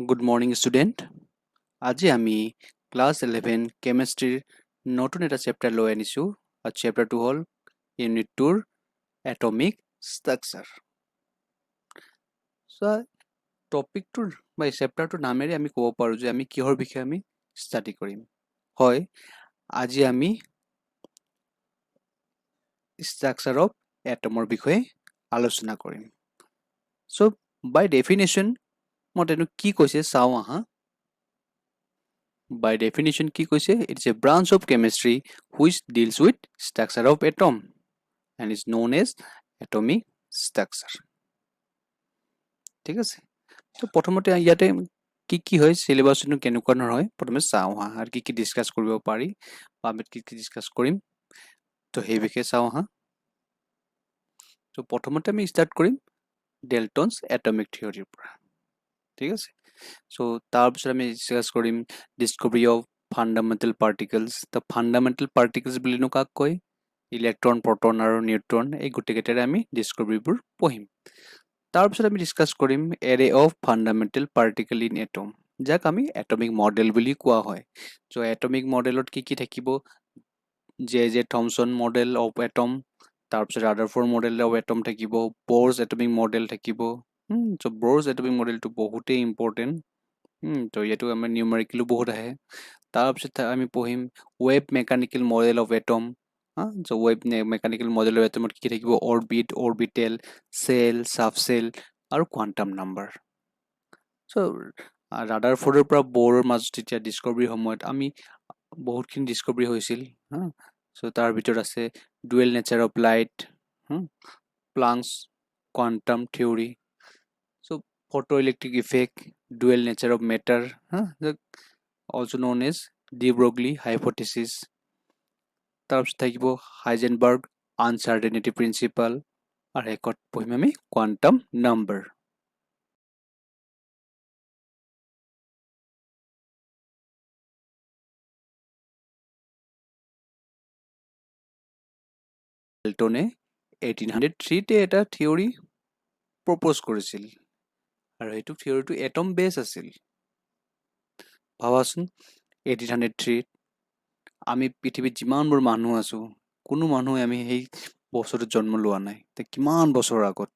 Good morning student. আজি আমি class 11 কেমেষ্ট্ৰিৰ নতুন এটা চেপ্টাৰ লৈ আনিছোঁ আৰু চেপ্টাৰটো হ'ল ইউনিট 2ৰ এটমিক ষ্ট্ৰাকচাৰ। টপিকটোৰ বা চেপ্টাৰটোৰ নামেৰে আমি ক'ব পাৰোঁ যে আমি কিহৰ বিষয়ে আমি ষ্টাডি কৰিম। হয়, আজি আমি ষ্ট্ৰাকচাৰ অফ এটমৰ বিষয়ে আলোচনা কৰিম। বাই ডেফিনেশ্যন মতেনো কি কৈছে চাওঁ আহা। By definition কি কৈছে? It is a branch of chemistry which deals with structure of atom and is known as atomic structure. ঠিক আছে, তো প্ৰথমতে ইয়াতে কি কি হয় সিলেবাসটো কেনেকুৱা ধৰণৰ হয় প্ৰথমে চাওঁ আহা আৰু কি ডিসকাস কৰিব পাৰি বা আমি কি ডিসকাস কৰিম তো সেই বিষয়ে চাওঁ আহা। তো প্ৰথমতে আমি স্টাৰ্ট কৰিম ডেল্টনছ এটমিক থিওৰিৰ পৰা। ঠিক আছে, so তাৰপিছত আমি ডিসকাস কৰিম ডিসকভাৰী অফ ফান্ডামেন্টাল পাৰ্টিকলছ। তো ফান্ডামেন্টাল পাৰ্টিকলছ বুলিনো কাক কয়? ইলেক্ট্ৰন, প্ৰটন আৰু নিউট্ৰন, এই গোটেইকেইটাৰে আমি ডিসকভাৰীবোৰ পঢ়িম। তাৰপিছত আমি ডিসকাস কৰিম array of fundamental particle in atom, যাক আমি এটমিক মডেল বুলি কোৱা হয়। চ' এটমিক মডেলত কি কি থাকিব? J Thomson model of atom, তাৰপিছত ৰাদাৰফৰ্ড মডেল অফ এটম থাকিব, ব'ৰছ এটমিক মডেল থাকিব। চ' ব'ৰছ এটমিক মডেলটো বহুতেই ইম্পৰ্টেণ্ট। তো ইয়াতো আমাৰ নিউমেৰিকেলো বহুত আহে। তাৰপিছত আমি পঢ়িম ৱেব মেকানিকেল মডেল অফ এটম। চ' ৱেব মেকানিকেল মডেল অফ এটমত কি থাকিব? অৰবিট, অৰবিটেল, চেল, চাবচেল আৰু কোৱাণ্টাম নাম্বাৰ। চ' ৰাদাৰফৰ্ডৰ পৰা ব'ৰৰ মাজত তেতিয়া ডিসকভাৰীৰ সময়ত আমি বহুতখিনি ডিসকভাৰী হৈছিল। চ' তাৰ ভিতৰত আছে dual nature of light, Planck's quantum theory, so' photo electric effect, dual nature of matter, also known as de Broglie hypothesis. তাৰপিছত থাকিব হাইজেনবাৰ্গ আনচাৰ্টেনিটি প্ৰিন্সিপাল আৰু শেষত পঢ়িম আমি কোৱাণ্টাম নাম্বাৰ। ডেল্টনে 1803 এটা থিয়ৰী প্ৰপ'জ কৰিছিল আৰু সেইটো থিয়ৰীটো এটম বেছ আছিল। ভাবাচোন 1803 আমি পৃথিৱীত যিমানবোৰ মানুহ আছো, কোনো মানুহে আমি সেই বছৰটোত জন্ম লোৱা নাই। কিমান বছৰ আগত?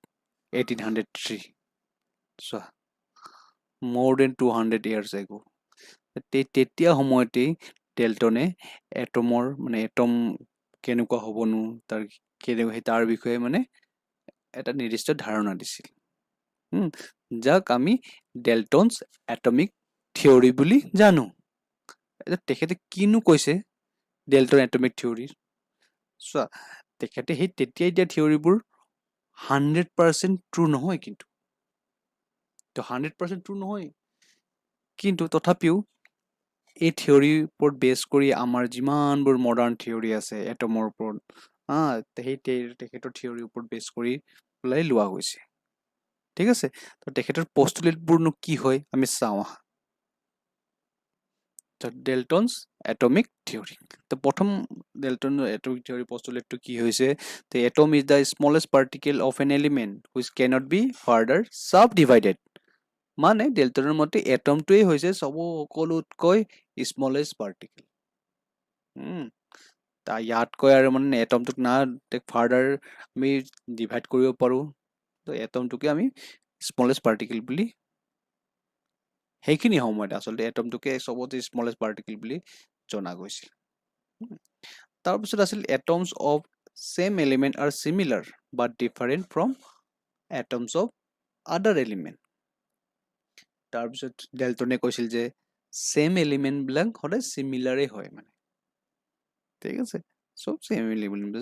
1803, চোৱা, more than 200 years ago। তেতিয়া সময়তেই ডেল্টনে এটমৰ এটম কেনেকুৱা হ'বনো, তাৰ বিষয়ে এটা নিৰ্দিষ্ট ধাৰণা দিছিল, যাক আমি ডেল্টনছ এটমিক থিয়ৰী বুলি জানো। তেখেতে কিনো কৈছে ডেল্টন এটমিক থিয়ৰী? চোৱা, তেখেতে সেই তেতিয়াই দিয়া থিয়ৰীবোৰ 100% ট্ৰু নহয়, কিন্তু 100% ট্ৰু নহয়, কিন্তু তথাপিও এই থিয়ৰীৰ ওপৰত বেছ কৰি আমাৰ যিমানবোৰ মডাৰ্ণ থিয়ৰী আছে এটমৰ ওপৰত, সেই তেখেতৰ থিয়ৰীৰ ওপৰত বেছ কৰি পেলাই লোৱা গৈছে। ঠিক আছে, তো তেখেতৰ পষ্টুলেটবোৰনো কি হয় আমি চাওঁ আহা। ডেল্টনছ এটমিক থিয়ৰী। তো প্ৰথম ডেল্টনৰ এটমিক থিয়ৰী পষ্টুলেটটো কি হৈছে? The atom is the smallest particle of an element which cannot be further subdivided. মানে ডেল্টনৰ মতে এটমটোৱেই হৈছে সকলোতকৈ স্মলেষ্ট পাৰ্টিকেল। ইয়াতকৈ আৰু এটমটোক না ফাৰ্ডাৰ আমি ডিভাইড কৰিব পাৰোঁ, তো এটমটোকে আমি স্মলেষ্ট পাৰ্টিকেল বুলি, সেইখিনি সময়ত আচলতে এটমটোকে চবতে স্মলেষ্ট পাৰ্টিকেল বুলি জনা গৈছিল। তাৰপিছত আছিল atoms of same element are similar but different from atoms of other element. তাৰপিছত ডেল্টনে কৈছিল যে চেম এলিমেণ্টবিলাক সদায় চিমিলাৰেই হয়। ঠিক আছে, চব চেম এলিমেণ্ট।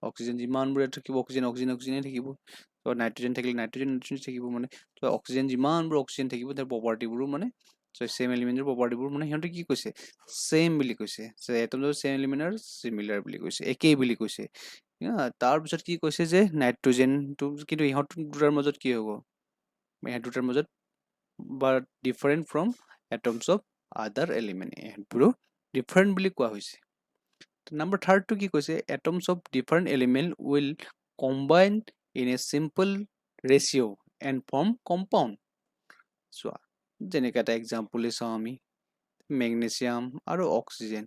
অক্সিজেন যিমানবোৰ থাকিব, অক্সিজেনে থাকিব। নাইট্ৰজেন থাকিলে নাইট্ৰজেন থাকিব। অক্সিজেন যিমানবোৰ অক্সিজেন থাকিব, তাৰ প্ৰপাৰ্টিবোৰো চেম এলিমেণ্টৰ প্ৰপাৰ্টিবোৰ সিহঁতে কি কৈছে? চেম বুলি কৈছে। এটম চেম এলিমেণ্ট আৰু চিমিলাৰ বুলি কৈছে, একেই বুলি কৈছে। তাৰপিছত কি কৈছে যে নাইট্ৰজেনটো, কিন্তু ইহঁত দুটাৰ মাজত কি হ'ব? ইহঁত দুটাৰ মাজত বা different from atoms of other element, ইহঁতবোৰো different বুলি কোৱা হৈছে। নাম্বাৰ থাৰ্ডটো কি কৈছে? Atoms of different element will combine in a simple ratio' and form compound. চোৱা, যেনেকৈ এটা এক্সাম্পলে চাওঁ আমি মেগনেছিয়াম আৰু অক্সিজেন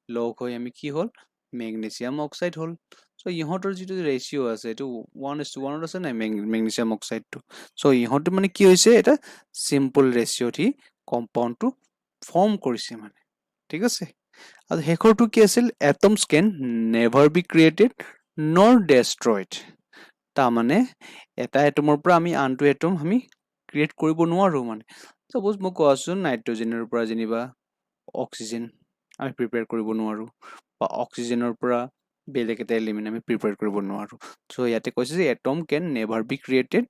লগ হৈ আমি কি হ'ল মেগনেছিয়াম অক্সাইড হ'ল চ' ইহঁতৰ যিটো ৰেচিঅ' আছে এইটো 1:1 আছে নাই মেগনেছিয়াম অক্সাইডটো চ' ইহঁতৰ মানে কি হৈছে এটা চিম্পল ৰেচিঅ'ত সি কম্পাউণ্ডটো ফৰ্ম কৰিছে মানে ঠিক আছে আৰু শেষৰটো কি আছিল এটমছ কেন নেভাৰ বি ক্ৰিয়েটেড নৰ ডেষ্ট্ৰইড তাৰমানে এটা এটমৰ পৰা আমি আনটো এটম আমি ক্ৰিয়েট কৰিব নোৱাৰোঁ মানে চাপ'জ মই কোৱাচোন নাইট্ৰজেনৰ পৰা যেনিবা অক্সিজেন আমি প্ৰিপেয়াৰ কৰিব নোৱাৰোঁ বা অক্সিজেনৰ পৰা বেলেগ এটা এলিমেণ্ট আমি প্ৰিপেয়াৰ কৰিব নোৱাৰোঁ চ' ইয়াতে কৈছে যে এটম কেন নেভাৰ বি ক্ৰিয়েটেড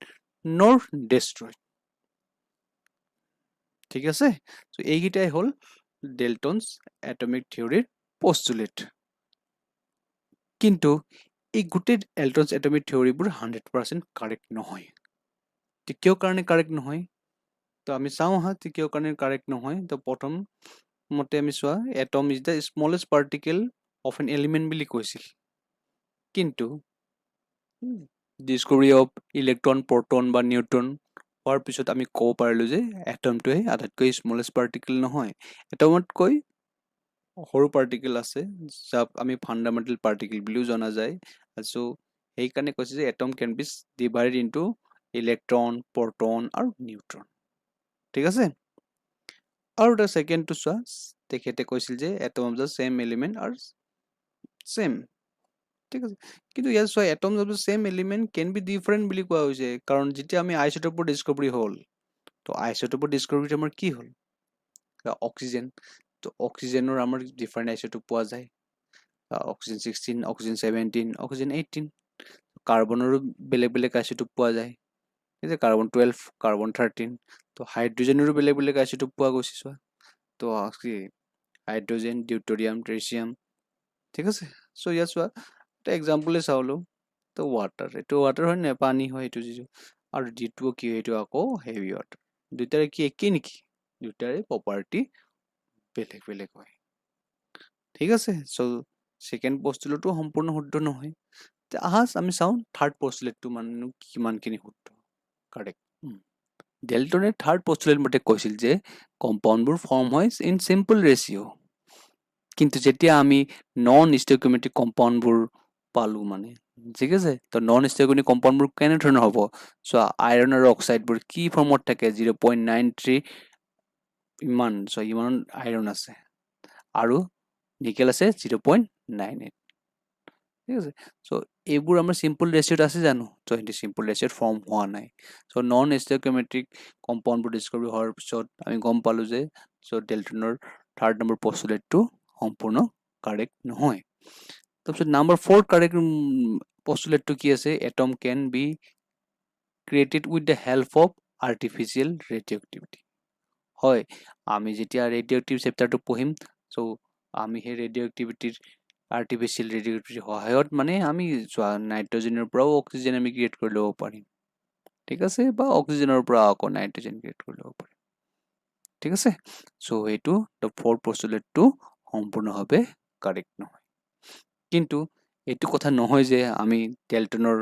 নৰ ডেষ্ট্ৰইড ঠিক আছে চ' এইকেইটাই হ'ল ডেল্টনছ এটমিক থিয়ৰীৰ পষ্টুলেট কিন্তু এই গোটেই ডেল্টনছ এটমিক থিয়ৰীবোৰ 100% কাৰেক্ট নহয় কিয় কাৰণে কাৰেক্ট নহয় তো আমি চাওঁ হা কিয় কাৰণে কাৰেক্ট নহয় তো প্ৰথম মতে আমি চোৱা atom is the smallest particle of N element বুলি কৈছিল কিন্তু ডিস্কভাৰী অফ ইলেক্ট্ৰন প্ৰটন বা নিউট্ৰন হোৱাৰ পিছত আমি ক'ব পাৰিলোঁ যে এটমটোৱে আটাইতকৈ স্মলেষ্ট পাৰ্টিকেল নহয় এটমতকৈ সৰু পাৰ্টিকেল আছে যাক আমি ফাণ্ডামেণ্টেল পাৰ্টিকেল বুলিও জনা যায় চ' সেইকাৰণে কৈছে যে atom can be divide into electron proton আৰু নিউট্ৰন ঠিক আছে আৰু এটা ছেকেণ্ডটো চোৱা তেখেতে কৈছিল যে atom of the same element আৰু ছেম ঠিক আছে কিন্তু ইয়াত চোৱা atom of the same element can be different বুলি কোৱা হৈছে কাৰণ যেতিয়া আমি আইচ'টপৰ ডিস্কভাৰী হ'ল তো আইচ'টপৰ ডিস্কভাৰীত আমাৰ কি হ'ল অক্সিজেন তো অক্সিজেনৰ আমাৰ ডিফাৰেণ্ট আইচ'টপ পোৱা যায় অক্সিজেন 16 অক্সিজেন 17 অক্সিজেন 18 কাৰ্বনৰো বেলেগ বেলেগ আইচ'টপ পোৱা যায় ঠিক আছে কাৰ্বন 12 কাৰ্বন 13 তো হাইড্ৰজেনৰো বেলেগ বেলেগ আইচ'টপ পোৱা গৈছে চোৱা তো কি হাইড্ৰজেন ডিউটেৰিয়াম ট্ৰিচিয়াম ঠিক আছে চ' ইয়াত চোৱা এটা এক্সাম্পলে চাওঁ তো ৱাটাৰ এইটো ৱাটাৰ হয় নে পানী হয় এইটো যিটো আৰু যিটো কি এইটো আকৌ হেভি ৱাটাৰ দুয়োটাৰে কি একেই নেকি দুয়োটাৰে প্ৰপাৰ্টি বেলেগ বেলেগ হয় ঠিক আছে চ' ছেকেণ্ড পষ্টুলেটটো সম্পূৰ্ণ শুদ্ধ নহয় আহা আমি চাওঁ থাৰ্ড পষ্টুলেটটো মানে কিমানখিনি শুদ্ধ কাৰেক্ট ডেল্টনে থাৰ্ড পষ্টুলেট মতে কৈছিল যে কম্পাউণ্ডবোৰ ফৰ্ম হয় ইন চিম্পল ৰেচিঅ' কিন্তু যেতিয়া আমি নন ষ্টেকিউমেট্ৰিক কম্পাউণ্ডবোৰ পালোঁ মানে ঠিক আছে তো নন ষ্টেকিউমেট্ৰিক কম্পাউণ্ডবোৰ কেনেধৰণৰ হ'ব চ' আইৰণ আৰু অক্সাইডবোৰ কি ফৰ্মত থাকে 0.93 ইমান চ' ইমান আইৰণ আছে আৰু নিকেল আছে 0.98 ঠিক আছে চ' এইবোৰ আমাৰ চিম্পল ৰেচিঅ'ত আছে জানো চ' সেইটো চিম্পল ৰেচিঅ'ত ফৰ্ম হোৱা নাই চ' নন ষ্টেকিউমেট্ৰিক কম্পাউণ্ডবোৰ ডিস্কভাৰী হোৱাৰ পিছত আমি গম পালোঁ যে চ' ডেল্টনৰ থাৰ্ড নম্বৰ পষ্টুলেটটো সম্পূৰ্ণ কাৰেক্ট নহয় তাৰপিছত নাম্বাৰ 4 কাৰেক্ট পষ্টুলেটটো কি আছে atom can be created with the help of artificial radioactivity হয় আমি যেতিয়া ৰেডিঅ'এক্টিভ চেপ্টাৰটো পঢ়িম চ' আমি সেই ৰেডিঅ'এক্টিভিটিৰ আৰ্টিফিচিয়েল ৰেডিঅ'এক্টিভিটিৰ সহায়ত মানে আমি চোৱা নাইট্ৰজেনৰ পৰাও অক্সিজেন আমি ক্ৰিয়েট কৰি ল'ব পাৰিম ঠিক আছে বা অক্সিজেনৰ পৰা আকৌ নাইট্ৰজেন ক্ৰিয়েট কৰি ল'ব পাৰিম ঠিক আছে চ' এইটো দ্য ফ'ৰ্থ পষ্টুলেটটো সম্পূৰ্ণভাৱে কাৰেক্ট নহয় কিন্তু এইটো কথা নহয় যে আমি ডেল্টনৰ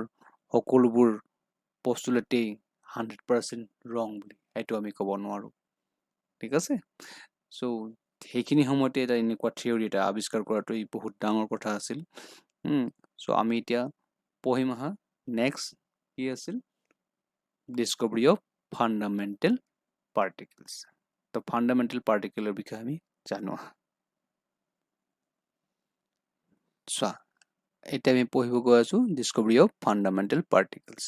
সকলোবোৰ পষ্টুলেটেই 100% ৰং বুলি সেইটো আমি ক'ব নোৱাৰোঁ ঠিক আছে চ' সেইখিনি সময়তে এটা এনেকুৱা থিয়ৰী এটা আৱিষ্কাৰ কৰাটো বহুত ডাঙৰ কথা আছিল চ' আমি এতিয়া পঢ়িম আহা নেক্সট কি আছিল ডিস্কভাৰী অফ ফাণ্ডামেণ্টেল পাৰ্টিকেলছ তো ফাণ্ডামেণ্টেল পাৰ্টিকেলৰ বিষয়ে আমি জানো আহা চোৱা এতিয়া আমি পঢ়িব গৈ আছোঁ discovery of fundamental particles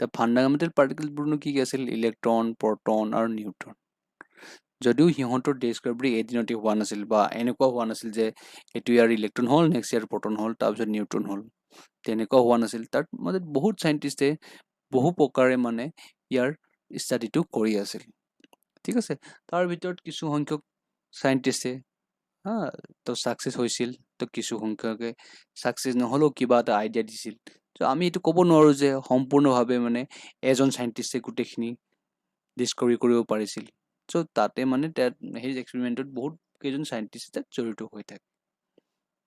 the fundamental পাৰ্টিকেলবোৰনো কি কি আছিল ইলেক্ট্ৰন প্ৰটন আৰু নিউট্ৰন যদিও সিহঁতৰ ডিস্কভাৰী এদিনতে হোৱা নাছিল বা এনেকুৱা হোৱা নাছিল যে এইটো ইয়াৰ ইলেক্ট্ৰন হ'ল নেক্সট ইয়াৰ প্ৰটন হ'ল তাৰপিছত নিউট্ৰন হ'ল তেনেকুৱা হোৱা নাছিল তাত মানে বহুত চাইণ্টিষ্টে বহু প্ৰকাৰে মানে ইয়াৰ ষ্টাডিটো কৰি আছিল ঠিক আছে তাৰ ভিতৰত কিছু সংখ্যক চাইণ্টিষ্টে তো ছাকচেছ হৈছিল তো কিছু সংখ্যকে ছাকচেছ নহ'লেও কিবা এটা আইডিয়া দিছিল ত' আমি এইটো ক'ব নোৱাৰোঁ যে সম্পূৰ্ণভাৱে মানে এজন চাইণ্টিষ্টে গোটেইখিনি ডিস্কভাৰী কৰিব পাৰিছিল চ' তাতে মানে সেই এক্সপেৰিমেণ্টত বহুত কেইজন চাইণ্টিষ্ট জড়িত হৈ থাকে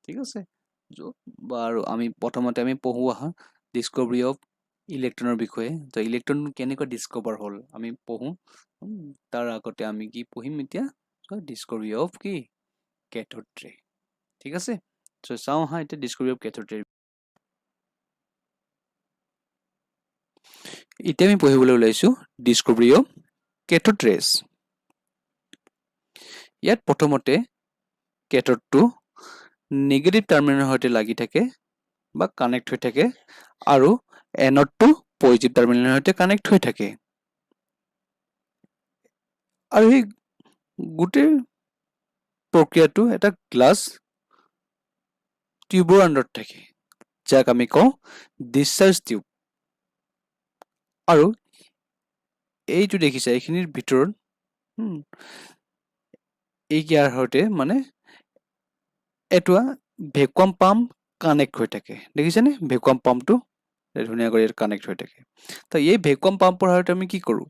ঠিক আছে বাৰু আমি প্ৰথমতে আমি পঢ়ো আহা ডিস্কভাৰী অফ ইলেক্ট্ৰনৰ বিষয়ে তো ইলেক্ট্ৰন কেনেকৈ ডিস্কভাৰ হ'ল আমি পঢ়োঁ তাৰ আগতে আমি কি পঢ়িম এতিয়া ডিসকভাৰী অফ কি কেথড ৰে ঠিক আছে সো চাওঁ হা এতিয়া ডিসকভাৰী অফ কেথড ৰে এতিয়া আমি পঢ়িবলৈ ওলাইছো ডিসকভাৰী অফ কেথড ৰেছ ইয়াত প্ৰথমতে কেথডটো নেগেটিভ টাৰ্মিনেলৰ সৈতে লাগি থাকে বা কানেক্ট হৈ থাকে আৰু এনডটো পজিটিভ টাৰ্মিনেলৰ সৈতে কানেক্ট হৈ থাকে আৰু এই গোটেই প্ৰক্ৰিয়াটো এটা গ্লাছ টিউবৰ আণ্ডাৰত থাকে যাক আমি কওঁ ডিসচাৰ্জ টিউব আৰু এইটো দেখিছা এইখিনিৰ ভিতৰত এই ইয়াৰ সৈতে মানে এটা ভেকুৱাম পাম্প কানেক্ট হৈ থাকে দেখিছেনে ভেকুৱাম পাম্পটো ধুনীয়াকৈ কানেক্ট হৈ থাকে তো এই ভেকুৱাম পাম্পৰ সৈতে আমি কি কৰোঁ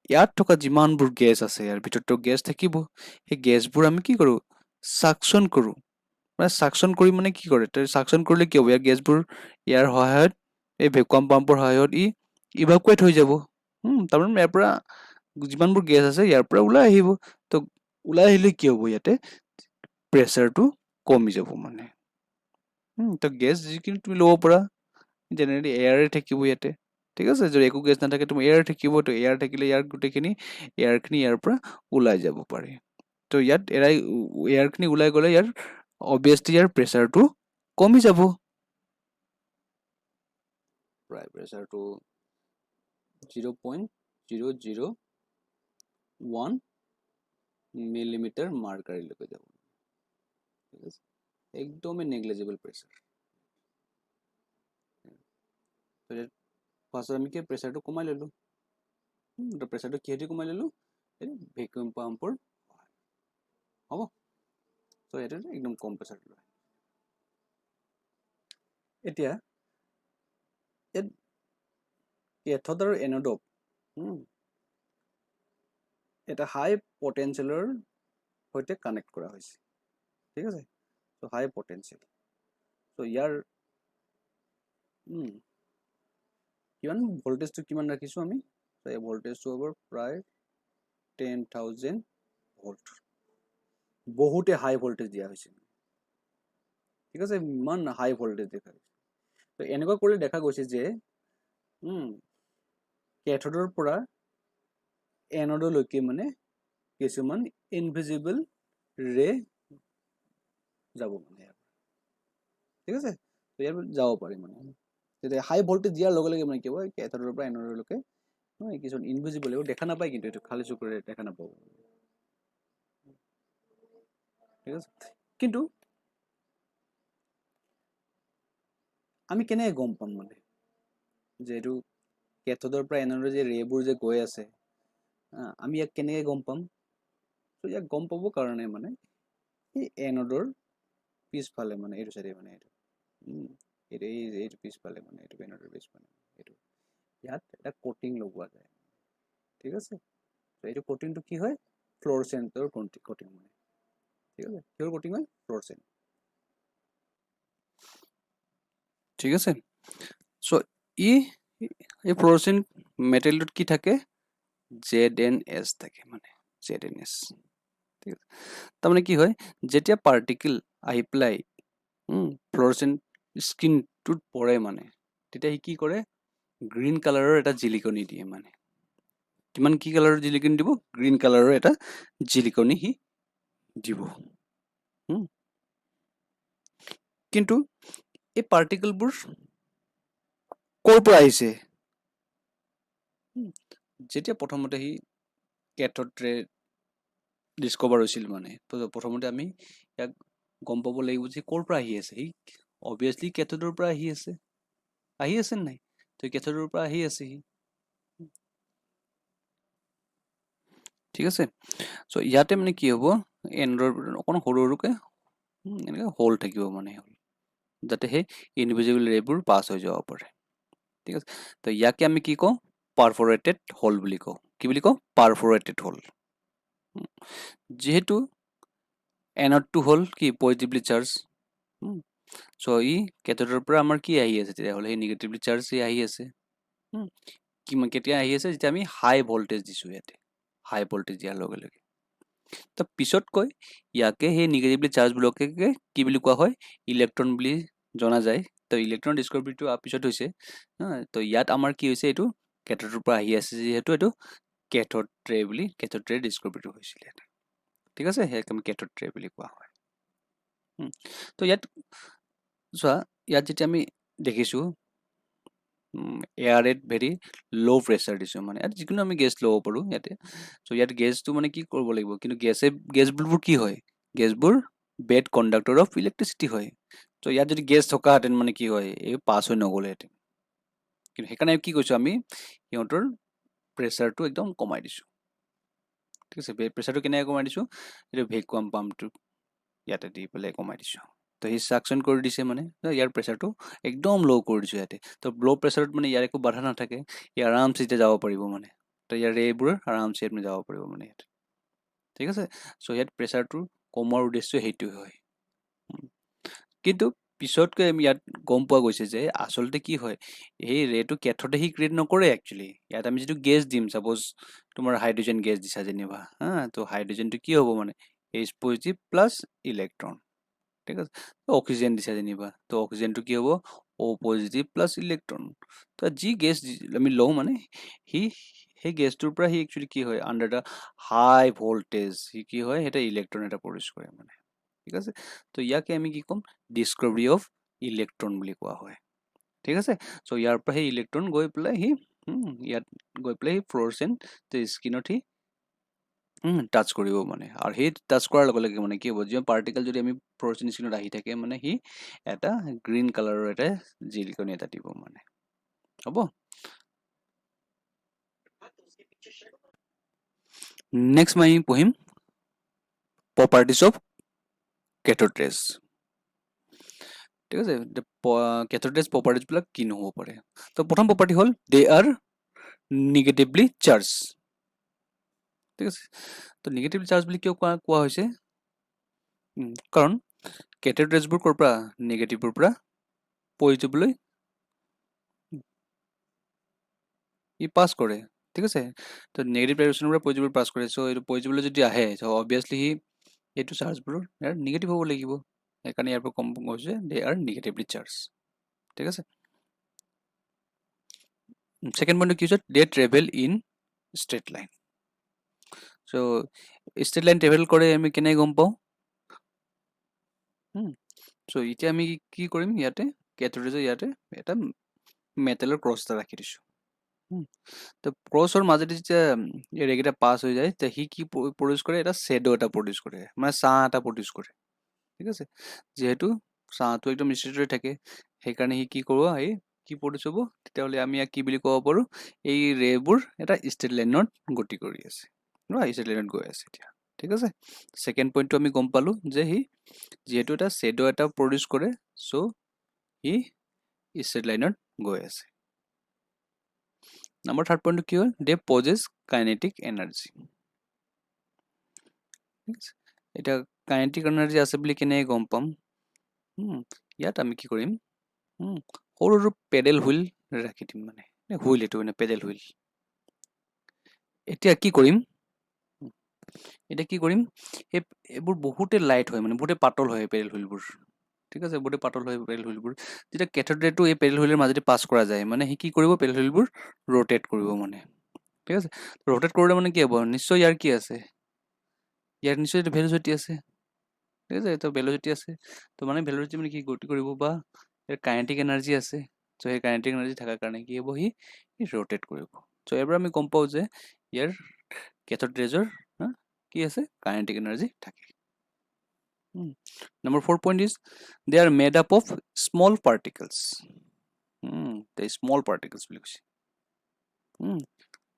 ইয়াত থকা যিমানবোৰ গেছ আছে ইয়াৰ ভিতৰতো গেছ থাকিব সেই গেছবোৰ আমি কি কৰোঁ সাকশন কৰোঁ মানে সাকশন কৰি মানে কি কৰে সাকশন কৰিলে কি হ'ব ইয়াৰ গেছবোৰ ইয়াৰ সহায়ত এই ভেকুৱাম পাম্পৰ সহায়ত ইভাকুৱেট হৈ যাব তাৰমানে ইয়াৰ পৰা যিমানবোৰ গেছ আছে ইয়াৰ পৰা ওলাই আহিব তো ওলাই আহিলে কি হ'ব ইয়াতে প্ৰেছাৰটো কমি যাব মানে তো গেছ যিখিনি তুমি ল'ব পাৰা জেনেৰেলি এয়াৰে থাকিব ইয়াতে ঠিক আছে যদি একো গেছ নাথাকে তুমি এয়াৰ থাকিব তো এয়াৰ থাকিলে ইয়াৰ গোটেইখিনি এয়াৰখিনি ইয়াৰ পৰা ওলাই যাব পাৰে তো ইয়াত এয়াৰখিনি ওলাই গ'লে ইয়াৰ অবভিয়াছলি ইয়াৰ প্ৰেছাৰটো কমি যাব প্ৰায় প্ৰেছাৰটো 0.001 মিলিমিটাৰ মাৰ্কাৰীলৈকে যাব ঠিক আছে একদমেই নেগলিজিবল প্ৰেছাৰ ফাৰ্ষ্টত আমি কি প্ৰেছাৰটো কমাই ল'লোঁ প্ৰেছাৰটো কিহেদি কমাই ল'লোঁ ভেকুৱাম পাম্পৰ হ'ব তো এইটো একদম কম প্ৰেছাৰ লয় এতিয়া কেথড আৰু এনডক এটা হাই পটেনচিয়েলৰ সৈতে কানেক্ট কৰা হৈছে ঠিক আছে তো হাই পটেনচিয়েল তো ইয়াৰ কিমান ভোল্টেজটো কিমান ৰাখিছোঁ আমি তো এই ভোল্টেজটো হ'ব প্ৰায় 10,000 ভোল্ট বহুতে হাই ভোল্টেজ দিয়া হৈছে ঠিক আছে ইমান হাই ভোল্টেজ দেখা গৈছে তো এনেকুৱা কৰি দেখা গৈছে যে কেথডৰ পৰা এনডলৈকে মানে কিছুমান ইনভিজিবল ৰে যাব মানে ঠিক আছে তো ইয়াৰ যাব পাৰি মানে যেতিয়া হাই ভোল্টেজ দিয়াৰ লগে লগে মানে কি হ'ব কেথডৰ পৰা এনডলৈকে কিছুমান ইনভিজিবল এইবোৰ দেখা নাপায় কিন্তু এইটো খালী চকুৰে দেখা নাপাব ঠিক আছে কিন্তু আমি কেনেকৈ গম পাম মানে যে এইটো কেথডৰ পৰা এনডৰ যে ৰেবোৰ যে গৈ আছে আমি ইয়াক কেনেকৈ গম পাম তো ইয়াক গম পাবৰ কাৰণে মানে এই এনডৰ পিছফালে মানে এইটো চাইডে মানে এইটো পিছফালে মানে এইটো এনডৰ পিছফালে এইটো ইয়াত এটা কোটিং লগোৱা যায় ঠিক আছে তো এইটো কোটিংটো কি হয় ফ্ল'ৰচেণ্টৰ কোটিং মানে ঠিক আছে কিহৰ কোটিং হয় ফ্ল'ৰচেণ্ট ঠিক আছে সো এই ফ্ল'ৰচেণ্ট মেটেৰিয়েলটোত কি থাকে ZnS থাকে মানে ZnS ঠিক আছে তাৰমানে কি হয় যেতিয়া পাৰ্টিকেল আহি পেলাই ফ্ল'ৰচেণ্ট স্কিনটোত পৰে মানে তেতিয়া সি কি কৰে গ্ৰীণ কালাৰৰ এটা জিলিকনি দিয়ে মানে কিমান কি কালাৰৰ জিলিকনি দিব গ্ৰীণ কালাৰৰ এটা জিলিকনি সি দিব কিন্তু এই পাৰ্টিকেলবোৰ ক'ৰ পৰা আহিছে যেতিয়া প্ৰথমতে সি কেথড ৰে ডিস্কভাৰ হৈছিল মানে প্ৰথমতে আমি ইয়াক গম পাব লাগিব যে ক'ৰ পৰা আহি আছে সি অবভিয়াছলি কেথডৰ পৰা আহি আছে নাই তো কেথডৰ পৰা আহি আছে সি ঠিক আছে সো ইয়াতে মানে কি হ'ব এনডৰ অকণ সৰু সৰুকৈ এনেকৈ হোল থাকিব মানে যাতে সেই ইনভিজিবল ৰেবোৰ পাছ হৈ যাব পাৰে ঠিক আছে তো ইয়াকে আমি কি কওঁ পাৰফৰেটেড হোল বুলি কওঁ কি বুলি কওঁ পাৰফৰেটেড হোল যেহেতু এনডটো হ'ল কি পজিটিভলি চাৰ্জ সো ই কেথডৰ পৰা আমাৰ কি আহি আছে তেতিয়াহ'লে সেই নিগেটিভলি চাৰ্জ আহি আছে কিমান কেতিয়া আহি আছে যেতিয়া আমি হাই ভোল্টেজ দিছোঁ ইয়াতে হাই ভোল্টেজ দিয়াৰ লগে লগে তো পিছতকৈ ইয়াকে সেই নিগেটিভলি চাৰ্জ ব্লকে কি বুলি কোৱা হয় ইলেক্ট্ৰন বুলি জনা যায় তো ইলেক্ট্ৰন ডিস্কভাৰীটো পিছত হৈছে তো ইয়াত আমাৰ কি হৈছে এইটো কেথডৰ পৰা আহি আছে যিহেতু এইটো কেথড ট্ৰে ডিস্কভাৰীটো হৈছিল ঠিক আছে সেইকাৰণে আমি কেথড ট্ৰে বুলি কোৱা হয় তো ইয়াত চোৱা ইয়াত যেতিয়া আমি দেখিছোঁ এয়াৰ এট ভেৰি ল' প্ৰেছাৰ দিছোঁ মানে ইয়াত যিকোনো আমি গেছ ল'ব পাৰোঁ ইয়াতে চ' ইয়াত গেছটো মানে কি কৰিব লাগিব কিন্তু গেছবোৰ কি হয় গেছবোৰ বেড কণ্ডাক্টৰ অফ ইলেক্ট্ৰিচিটি হয় চ' ইয়াত যদি গেছ থকাহেঁতেন মানে কি হয় এই পাছ হৈ নগ'লেহেঁতেন কিন্তু সেইকাৰণে কি কৈছোঁ আমি সিহঁতৰ প্ৰেছাৰটো একদম কমাই দিছোঁ ঠিক আছে প্ৰেছাৰটো কেনেকৈ কমাই দিছোঁ এইটো ভেকুৱাম পাম্পটো ইয়াতে দি পেলাই কমাই দিছোঁ তো সি চাকশ্যন কৰি দিছে মানে ইয়াৰ প্ৰেছাৰটো একদম ল' কৰি দিছোঁ ইয়াতে তো ল' প্ৰেছাৰত মানে ইয়াৰ একো বাধা নাথাকে ই আৰামছে এতিয়া যাব পাৰিব মানে তো ইয়াৰ ৰেবোৰ আৰামছে আপুনি যাব পাৰিব মানে ইয়াত ঠিক আছে চ' ইয়াত প্ৰেছাৰটো কমোৱাৰ উদ্দেশ্য সেইটোৱে হয় কিন্তু পিছতকৈ আমি ইয়াত গম পোৱা গৈছে যে আচলতে কি হয় এই ৰেটো কেথডে সি ক্ৰিয়েট নকৰে একচুৱেলি ইয়াত আমি যিটো গেছ দিম ছাপ'জ তোমাৰ হাইড্ৰজেন গেছ দিছা যেনিবা তো হাইড্ৰজেনটো কি হ'ব মানে এইচ পজিটিভ প্লাছ ইলেক্ট্ৰন ঠিক আছে তো অক্সিজেন দিছা যেনিবা তো অক্সিজেনটো কি হ'ব অ' পজিটিভ প্লাছ ইলেক্ট্ৰন তো যি গেছ আমি লওঁ মানে সেই গেছটোৰ পৰা সি একচুৱেলি কি হয় আণ্ডাৰ দ্য হাই ভল্টেজ সি কি হয় এটা ইলেক্ট্ৰন এটা প্ৰডিউচ কৰে মানে ঠিক আছে তো ইয়াকে আমি কি ক'ম ডিস্কভাৰী অফ ইলেক্ট্ৰন বুলি কোৱা হয় ঠিক আছে চ' ইয়াৰ পৰা সেই ইলেক্ট্ৰন গৈ পেলাই সি ইয়াত গৈ পেলাই সি ফ্ল'ৰেচেণ্ট স্কিনত সি টাচ কৰিব মানে আৰু সেই টাচ কৰাৰ লগে লগে মানে কি হ'ব যিমান পাৰ্টিকেল যদি আমি ফ্ল'ৰেচেণ্ট স্কিনত আহি থাকে মানে সি এটা গ্ৰীণ কালাৰৰ এটা জিলিকনি এটা দিব মানে হ'ব নেক্সট মই পঢ়িম প্ৰপাৰ্টিজ অফ কেথড ৰেজ ঠিক আছে কেথড ৰেজ প্ৰপাৰ্টিজবিলাক কি নহ'ব পাৰে তো প্ৰথম প্ৰপাৰ্টি হ'ল দে আৰ নিগেটিভলি চাৰ্জ ঠিক আছে তো নিগেটিভ চাৰ্জ বুলি কিয় কোৱা হৈছে কাৰণ কেথড ৰেজবোৰ ক'ৰ পৰা নিগেটিভৰ পৰা পজিটিভলৈ ই পাছ কৰে ঠিক আছে তো নেগেটিভ ডাইৰেকশ্যনৰ পৰা পজিটিভলৈ পাছ কৰে চ' এইটো পজিটিভলৈ যদি আহে চ' অবভিয়াছলি সি এইটো চাৰ্জবোৰ ইয়াৰ নিগেটিভ হ'ব লাগিব সেইকাৰণে ইয়াৰ পৰা কম কৈছে দে আৰ নিগেটিভলি চাৰ্জ ঠিক আছে ছেকেণ্ড পইণ্টটো কি হৈছে they travel in straight line so' straight line travel কৰে আমি কেনেকৈ গম পাওঁ চ' এতিয়া আমি কি কৰিম ইয়াতে কেথড ৰেজৰ ইয়াতে এটা মেটেলৰ ক্ৰছ এটা ৰাখি দিছোঁ তো ক্ৰছৰ মাজেদি যেতিয়া ৰেকেইটা পাছ হৈ যায় তেতিয়া সি কি প্ৰডিউচ কৰে এটা শ্বেডো এটা প্ৰডিউচ কৰে মানে ছাঁ এটা প্ৰডিউচ কৰে ঠিক আছে যিহেতু ছাঁটো একদম স্থিৰ থাকে সেইকাৰণে সি কি কৰিব এই কি প্ৰডিউচ হ'ব তেতিয়াহ'লে আমি ইয়াক কি বুলি ক'ব পাৰোঁ এই ৰেবোৰ এটা ষ্ট্ৰেট লাইনত গতি কৰি আছে ষ্ট্ৰেট লাইনত গৈ আছে এতিয়া ঠিক আছে ছেকেণ্ড পইণ্টটো আমি গম পালোঁ যে সি যিহেতু এটা শ্বেডো এটা প্ৰডিউচ কৰে চ' সি ষ্ট্ৰেট লাইনত গৈ আছে নাম্বাৰ থাৰ্ড পইণ্টটো কি হ'ল দে পজেছ কাইনেটিক এনাৰ্জি ঠিক আছে এতিয়া কাইনেটিক এনাৰ্জি আছে বুলি কেনেকৈ গম পাম ইয়াত আমি কি কৰিম সৰু সৰু পেডেল হুইল ৰাখি দিম মানে হুইল এইটো মানে পেডেল হুইল এতিয়া কি কৰিম এইবোৰ বহুতে লাইট হয় মানে বহুতে পাতল হয় পেডেল হুইলবোৰ ঠিক আছে বহুতে পাতল হয় পেডেল হুইলবোৰ যেতিয়া কেথড ৰেটো এই পেডেল হুইলৰ মাজেদি পাছ কৰা যায় মানে সি কি কৰিব পেডেল হুইলবোৰ ৰোটেট কৰিব মানে ঠিক আছে ৰোটেট কৰিলে মানে কি হ'ব নিশ্চয় ইয়াৰ কি আছে ইয়াৰ নিশ্চয় এইটো ভেল'চিটি আছে ঠিক আছে এইটো ভেল'চিটি আছে তো মানে ভেল'চিটি মানে কি গতি কৰিব বা ইয়াৰ কাইনেটিক এনাৰ্জি আছে চ' সেই কাইনেটিক এনাৰ্জি থকাৰ কাৰণে কি হ'ব সি ৰোটেট কৰিব চ' ইয়াৰ পৰা আমি গম পাওঁ যে ইয়াৰ কেথড ৰেজৰ কি আছে কাইনেটিক এনাৰ্জি থাকে Number 4 point is they are made up of small particles. The small particles বুলি কৈছে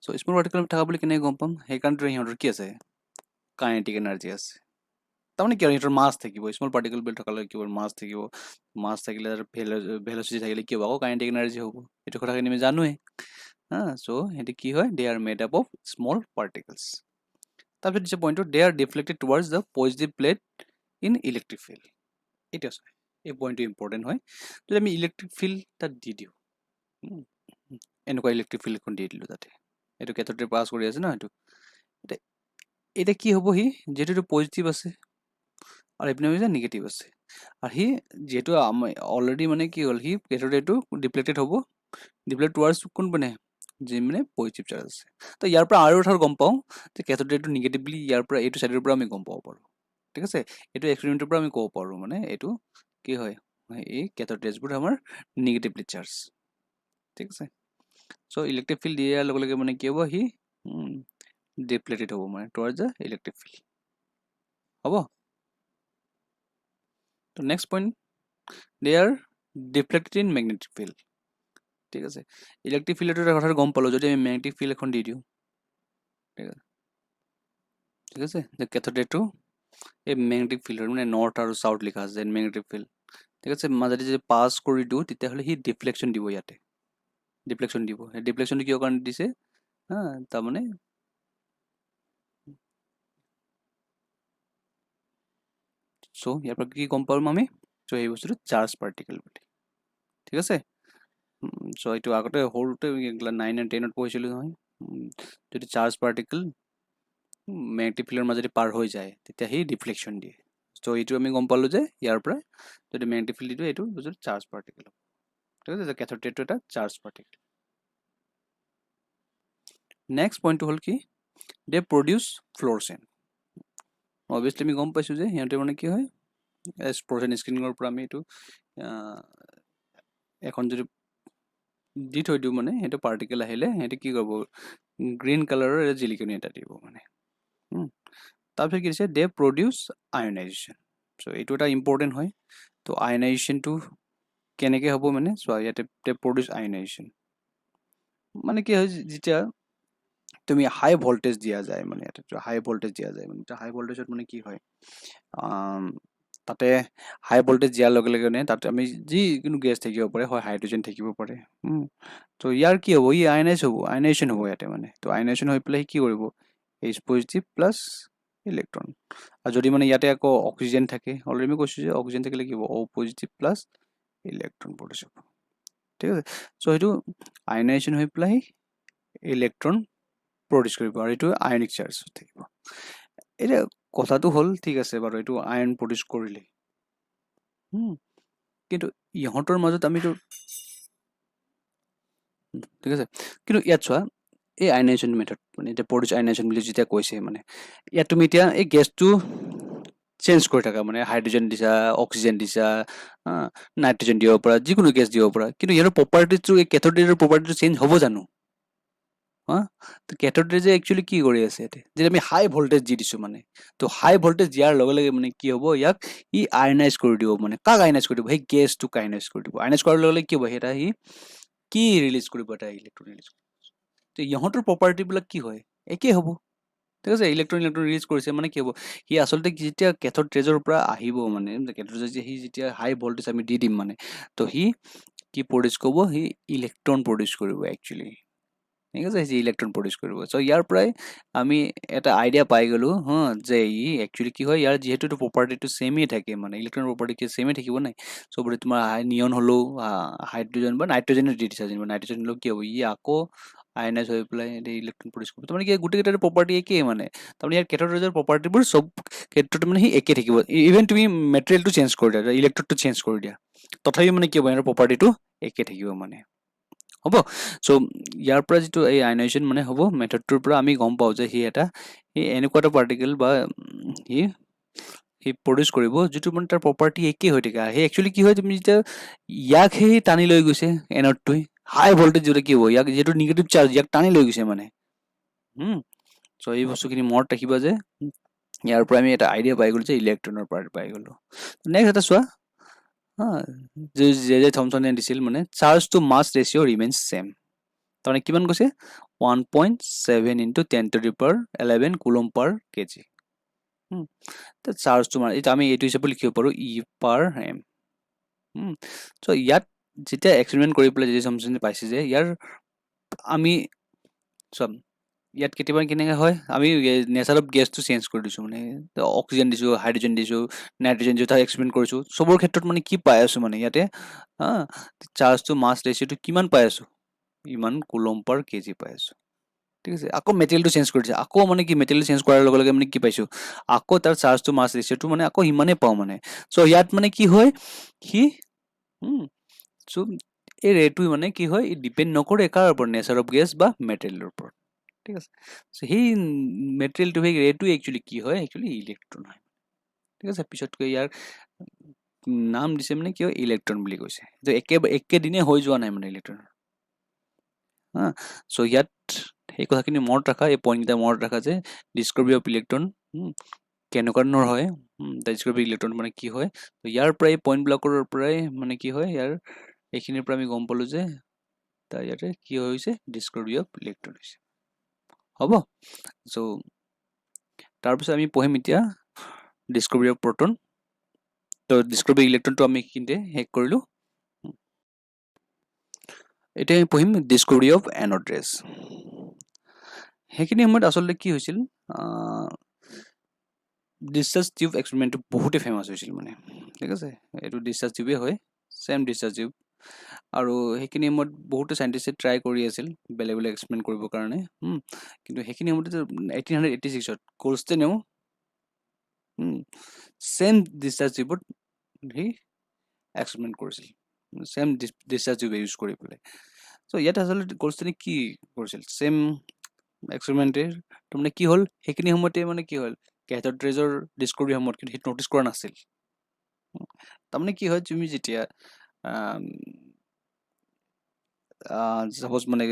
so small particle থাকা বুলি কেনেকৈ গম পাম সেইকাৰণে সিহঁতৰ কি আছে কাইনেটিক এনাৰ্জি আছে তাৰমানে কি আৰু সিহঁতৰ মাছ থাকিব স্মল পাৰ্টিকল বুলি থকালৈ কি মাছ থাকিব মাছ থাকিলে আৰু ভেল'চিটি থাকিলে কি হ'ব আকৌ কাইনেটিক এনাৰ্জি হ'ব এইটো কথাখিনি আমি জানোৱেই চ' সিহঁতি কি হয় they are made up of small particles তাৰপিছত দিছে পইণ্টটো they are deflected towards the positive plate in electric field এতিয়া চাই এই পইণ্টটো ইম্পৰ্টেণ্ট হয় যদি আমি ইলেক্ট্ৰিক ফিল্ড তাত দি দিওঁ এনেকুৱা ইলেক্ট্ৰিক ফিল্ড এখন দি দিলোঁ তাতে এইটো কেথডে পাছ কৰি আছে ন এইটো এটা এটা কি হ'ব সি যেহেতু এইটো পজিটিভ আছে আৰু এইপিনে হৈছে নিগেটিভ আছে আৰু সি যেহেতু অলৰেডি মানে কি হ'ল সি কেথোডেটো ডিপ্লেটেড হ'ব ডিপ্লেট টুৱাৰ্ডছ কোন পিনে যে মানে পজিটিভ চাৰ্জ আছে তো ইয়াৰ পৰা আৰু এটা গম পাওঁ যে কেথোডেটো নিগেটিভলি ইয়াৰ পৰা এইটো চাইডৰ পৰা আমি গম পাব পাৰোঁ ঠিক আছে এইটো এক্সপেৰিমেণ্টৰ পৰা আমি ক'ব পাৰোঁ মানে এইটো কি হয় এই কেথোড ৰেজবোৰ আমাৰ নিগেটিভলি চাৰ্জ ঠিক আছে চ' ইলেক্ট্ৰিক ফিল্ড দিয়াৰ লগে লগে মানে কি হ'ব সি ডিপ্লেটেড হ'ব মানে টুৱাৰ্ডছ দ্য ইলেক্ট্ৰিক ফিল্ড হ'ব তো next point they are deflected in magnetic field ঠিক আছে ইলেক্ট্ৰিক ফিল্ডৰ এটা কথা গম পালোঁ যদি আমি মেগনেটিক ফিল্ড এখন দি দিওঁ ঠিক আছে যে কেথোডেটো এই মেগনেটিক ফিল্ডৰ মানে নৰ্থ আৰু চাউথ লিখা আছে মেগনেটিক ফিল্ড ঠিক আছে মাজতে যদি পাছ কৰি দিওঁ তেতিয়াহ'লে সি ডিফ্লেকশ্যন দিব ইয়াতে ডিফ্লেকশ্যন দিব সেই ডিফ্লেকশ্যনটো কিয় কাৰণে দিছে হা তাৰমানে চ' ইয়াৰ পৰা কি গম পাম আমি চ' এই বস্তুটো চাৰ্জ পাৰ্টিকেল বুলি ঠিক আছে চ' এইটো আগতে সৰুতে 9 আৰু 10ত পঢ়িছিলোঁ নহয় যদি চাৰ্জ পাৰ্টিকেল মেগনেটিক ফিল্ডৰ মাজেদি পাৰ হৈ যায় তেতিয়া সি ডিফ্লেকশ্যন দিয়ে চ' এইটো আমি গম পালোঁ যে ইয়াৰ পৰা যদি মেগনেটিক ফিল্ড দিওঁ এইটো বস্তুটো চাৰ্জ পাৰ্টিকেল হ'ব ঠিক আছে কেথোড ৰেটো এটা চাৰ্জ পাৰ্টিকেল নেক্সট পইণ্টটো হ'ল কি দে প্ৰডিউচ ফ্ল'ৰচেণ্ট অবভিয়াছলি আমি গম পাইছোঁ যে সিহঁতে মানে কি হয় ফ্ল'ৰচেণ্ট স্ক্ৰীনিঙৰ পৰা আমি এইটো এখন যদি দি থৈ দিওঁ মানে সেইটো পাৰ্টিকেল আহিলে সিহঁতে কি কৰিব গ্ৰীণ কালাৰৰ এটা জিলিকনি এটা দিব মানে তাৰপিছত কি দিছে দে প্ৰডিউচ আয়নাইজেশ্যন চ' এইটো এটা ইম্পৰ্টেণ্ট হয় তো আয়নাইজেশ্যনটো কেনেকৈ হ'ব মানে চোৱা ইয়াতে দে প্ৰডিউচ আয়নাইজেশ্যন মানে কি হয় যেতিয়া তুমি হাই ভল্টেজ দিয়া যায় মানে ইয়াতে হাই ভল্টেজ দিয়া যায় মানে হাই ভল্টেজত মানে কি হয় তাতে হাই ভল্টেজ দিয়াৰ লগে লগে মানে তাতে আমি যিকোনো গেছ থাকিব পাৰে হয় হাইড্ৰজেন থাকিব পাৰে তো ইয়াৰ কি হ'ব ই আয়নাইজেশ্যন হ'ব ইয়াতে মানে তো আয়নাইজেশ্যন হৈ পেলাই কি কৰিব H পজিটিভ প্লাছ ইলেক্ট্ৰন আৰু যদি মানে ইয়াতে আকৌ অক্সিজেন থাকে অলৰেডি আমি কৈছোঁ যে অক্সিজেন থাকিলে কি হ'ব O positive plus electron produce হ'ব ঠিক আছে চ' সেইটো আয়নাইজেশ্যন হৈ পেলাই ইলেক্ট্ৰন প্ৰডিউচ কৰিব আৰু এইটো আয়নিক চাৰ্জ থাকিব এতিয়া কথাটো হ'ল ঠিক আছে বাৰু এইটো আয়ন প্ৰডিউচ কৰিলে কিন্তু ইহঁতৰ মাজত আমিতো ঠিক আছে কিন্তু ইয়াত চোৱা এই আয়নাইজেশ্যন মেথড মানে এতিয়া প্ৰডিউচ আয়নাইজেশ্যন বুলি যেতিয়া কৈছে মানে ইয়াত তুমি এতিয়া এই গেছটো চেঞ্জ কৰি থাকা মানে হাইড্ৰজেন দিছা অক্সিজেন দিছা নাইট্ৰজেন দিব পৰা যিকোনো গেছ দিব পৰা কিন্তু ইয়াৰ প্ৰপাৰ্টিটো এই কেথোড ৰেৰ প্ৰপাৰ্টিটো চেঞ্জ হ'ব জানো তো কেথোড ৰে যে একচুৱেলি কি কৰি আছে ইয়াতে যে আমি হাই ভল্টেজ দি দিছোঁ মানে তো হাই ভল্টেজ দিয়াৰ লগে লগে মানে কি হ'ব ইয়াক ই আয়নাইজ কৰি দিব মানে কাক আয়নাইজ কৰি দিব সেই গেছটোক আয়নাইজ কৰি দিব আয়নাইজ কৰাৰ লগে লগে কি হ'ব এটা সি কি ৰিলিজ কৰিব এটা ইলেক্ট্ৰন ৰিলিজ কৰিব তো ইহঁতৰ প্ৰপাৰ্টিবিলাক কি হয় একেই হ'ব ঠিক আছে ইলেক্ট্ৰন ৰিলিজ কৰিছে মানে কি হ'ব সি আচলতে যেতিয়া কেথোড ৰেজৰ পৰা আহিব মানে কেথোড ৰেজ সি যেতিয়া হাই ভল্টেজ আমি দি দিম মানে তো সি কি প্ৰডিউচ কৰিব সি ইলেক্ট্ৰন প্ৰডিউচ কৰিব একচুৱেলি ঠিক আছে সি ইলেক্ট্ৰন প্ৰডিউচ কৰিব চ' ইয়াৰ পৰাই আমি এটা আইডিয়া পাই গ'লোঁ যে ই একচুৱেলি কি হয় ইয়াৰ যিহেতু প্ৰপাৰ্টিটো ছেমেই থাকে মানে ইলেক্ট্ৰন প্ৰপাৰ্টি ছেমেই থাকিব নাই চবতে তোমাৰ নিয়ন হ'লেও হাইড্ৰজেন বা নাইট্ৰজেনে দি দিছা যেনিবা নাইট্ৰজেন হ'লেও কি হ'ব ই আকৌ আয়নাইজ হৈ পেলাই ইলেক্ট্ৰন প্ৰডিউচ কৰিব তাৰমানে কি গোটেইকেইটাৰ প্ৰপাৰ্টি একেই মানে তাৰমানে ইয়াৰ কেথোড ৰেজৰ প্ৰপাৰ্টিবোৰ চব ক্ষেত্ৰত মানে সি একেই থাকিব ইভেন তুমি মেটেৰিয়েলটো চেঞ্জ কৰি দিয়া ইলেক্ট্ৰডটো চেঞ্জ কৰি দিয়া তথাপি মানে কি হ'ব ইয়াৰ প্ৰপাৰ্টিটো একে থাকিব মানে হ'ব চ' ইয়াৰ পৰা যিটো এই আয়নাইজেশ্যন মানে হ'ব মেথডটোৰ পৰা আমি গম পাওঁ যে সি এটা এনেকুৱা এটা পাৰ্টিকেল বা সি প্ৰডিউচ কৰিব যিটো মানে তাৰ প্ৰপাৰ্টি একেই হৈ থাকে সেই একচুৱেলি কি হয় তুমি যেতিয়া ইয়াক সেই টানি লৈ গৈছে এনডটোৱে হাই ভল্টেজ যিটো কি হ'ব ইয়াক যিহেতু নিগেটিভ চাৰ্জ ইয়াক টানি লৈ গৈছে মানে চ' এই বস্তুখিনি মনত ৰাখিবা যে ইয়াৰ পৰা আমি এটা আইডিয়া পাই গ'লো যে ইলেক্ট্ৰনৰ পৰা পাই গ'লো নেক্সট এটা চোৱা জে থমছনে দিছিল মানে charge to mass ratio' remains same তাৰমানে কিমান কৈছে 1.7 ইনটু 10⁻11 কুলম পাৰ কেজি চাৰ্জ তোমাৰ এতিয়া আমি এইটো হিচাপে লিখিব পাৰোঁ ই পাৰ এম চ' ইয়াত যেতিয়া এক্সপেৰিমেণ্ট কৰি পেলাই জে থমছনে পাইছে যে ইয়াৰ আমি চব ইয়াত কেতিয়াবা কেনেকৈ হয় আমি নেচাৰ অফ গেছটো চেঞ্জ কৰি দিছোঁ মানে অক্সিজেন দিছোঁ হাইড্ৰজেন দিছোঁ নাইট্ৰজেন দিছোঁ তাক এক্সপেৰিমেণ্ট কৰিছোঁ চবৰ ক্ষেত্ৰত মানে কি পাই আছোঁ মানে ইয়াতে চাৰ্জ টু মাছ ৰেচিঅ'টো কিমান পাই আছোঁ ইমান কুলম পাৰ কেজি পাই আছোঁ ঠিক আছে, আকৌ মেটেৰিয়েলটো চেঞ্জ কৰি দিছে, আকৌ মানে কি মেটেৰিয়েল চেঞ্জ কৰাৰ লগে লগে মানে কি পাইছোঁ, আকৌ তাৰ চাৰ্জটো মাছ ৰেচিঅ'টো মানে আকৌ সিমানেই পাওঁ মানে। চ' ইয়াত মানে কি হয় সি চ' এই ৰেটো মানে কি হয় ডিপেণ্ড নকৰে কাৰ ওপৰত, নেচাৰ অফ গেছ বা মেটেৰিয়েলৰ ওপৰত। ঠিক আছে, চ' সেই মেটেৰিয়েলটো সেই ৰেটো একচুৱেলি কি হয়, একচুৱেলি ইলেক্ট্ৰন হয়। ঠিক আছে, পিছতকৈ ইয়াৰ নাম দিছে মানে কি হয় ইলেক্ট্ৰন বুলি কৈছে, যে একেদিনে হৈ যোৱা নাই মানে ইলেক্ট্ৰন। হা, চ' ইয়াত সেই কথাখিনি মনত ৰাখা, এই পইণ্টকেইটা মনত ৰাখা যে ডিস্কভাৰী অফ ইলেক্ট্ৰন কেনেকুৱা ধৰণৰ হয়, ডিস্কভাৰী ইলেক্ট্ৰন মানে কি হয়। ত' ইয়াৰ পৰা এই পইণ্টবিলাকৰ পৰাই মানে কি হয়, ইয়াৰ এইখিনিৰ পৰা আমি গম পালোঁ যে তাৰ ইয়াতে কি হৈছে ডিস্কভাৰী অফ ইলেক্ট্ৰন হৈছে। হ'ব, চ' তাৰপিছত আমি পঢ়িম এতিয়া ডিস্কভাৰী অফ প্ৰটন। ত' ডিস্কভাৰী ইলেক্ট্ৰনটো আমি এইখিনিতে শেষ কৰিলোঁ। এতিয়া আমি পঢ়িম ডিস্কভাৰী অফ এনড ৰেজ। সেইখিনি সময়ত আচলতে কি হৈছিল, ডিসচাৰ্জ টিউব এক্সপেৰিমেণ্টটো বহুতে ফেমাছ হৈছিল মানে। ঠিক আছে, এইটো ডিসচাৰ্জ টিউবেই হয়, ছেম ডিসচাৰ্জ টিউব। আৰু সেইখিনি সময়ত বহুতো চাইণ্টিষ্টে ট্ৰাই কৰি আছিল বেলেগ বেলেগ এক্সপেৰিমেণ্ট কৰিবৰ কাৰণে। কিন্তু সেইখিনি সময়তে 1886ত কোলষ্টেনেও ছেম ডিসচাৰ্জ টিউবত সি এক্সপেৰিমেণ্ট কৰিছিল, ছেম ডিসচাৰ্জ টিউব ইউজ কৰি পেলাই। চ' ইয়াত আচলতে কোলষ্টেনে কি কৰিছিল, ছেম এক্সপেৰিমেণ্টে তাৰমানে কি হ'ল, সেইখিনি সময়তে মানে কি হ'ল কেথড ৰেজৰ ডিস্কভাৰীৰ সময়ত কিন্তু সেইটো নটিচ কৰা নাছিল। তাৰমানে কি হয়, তুমি যেতিয়া চাপ'জ মানে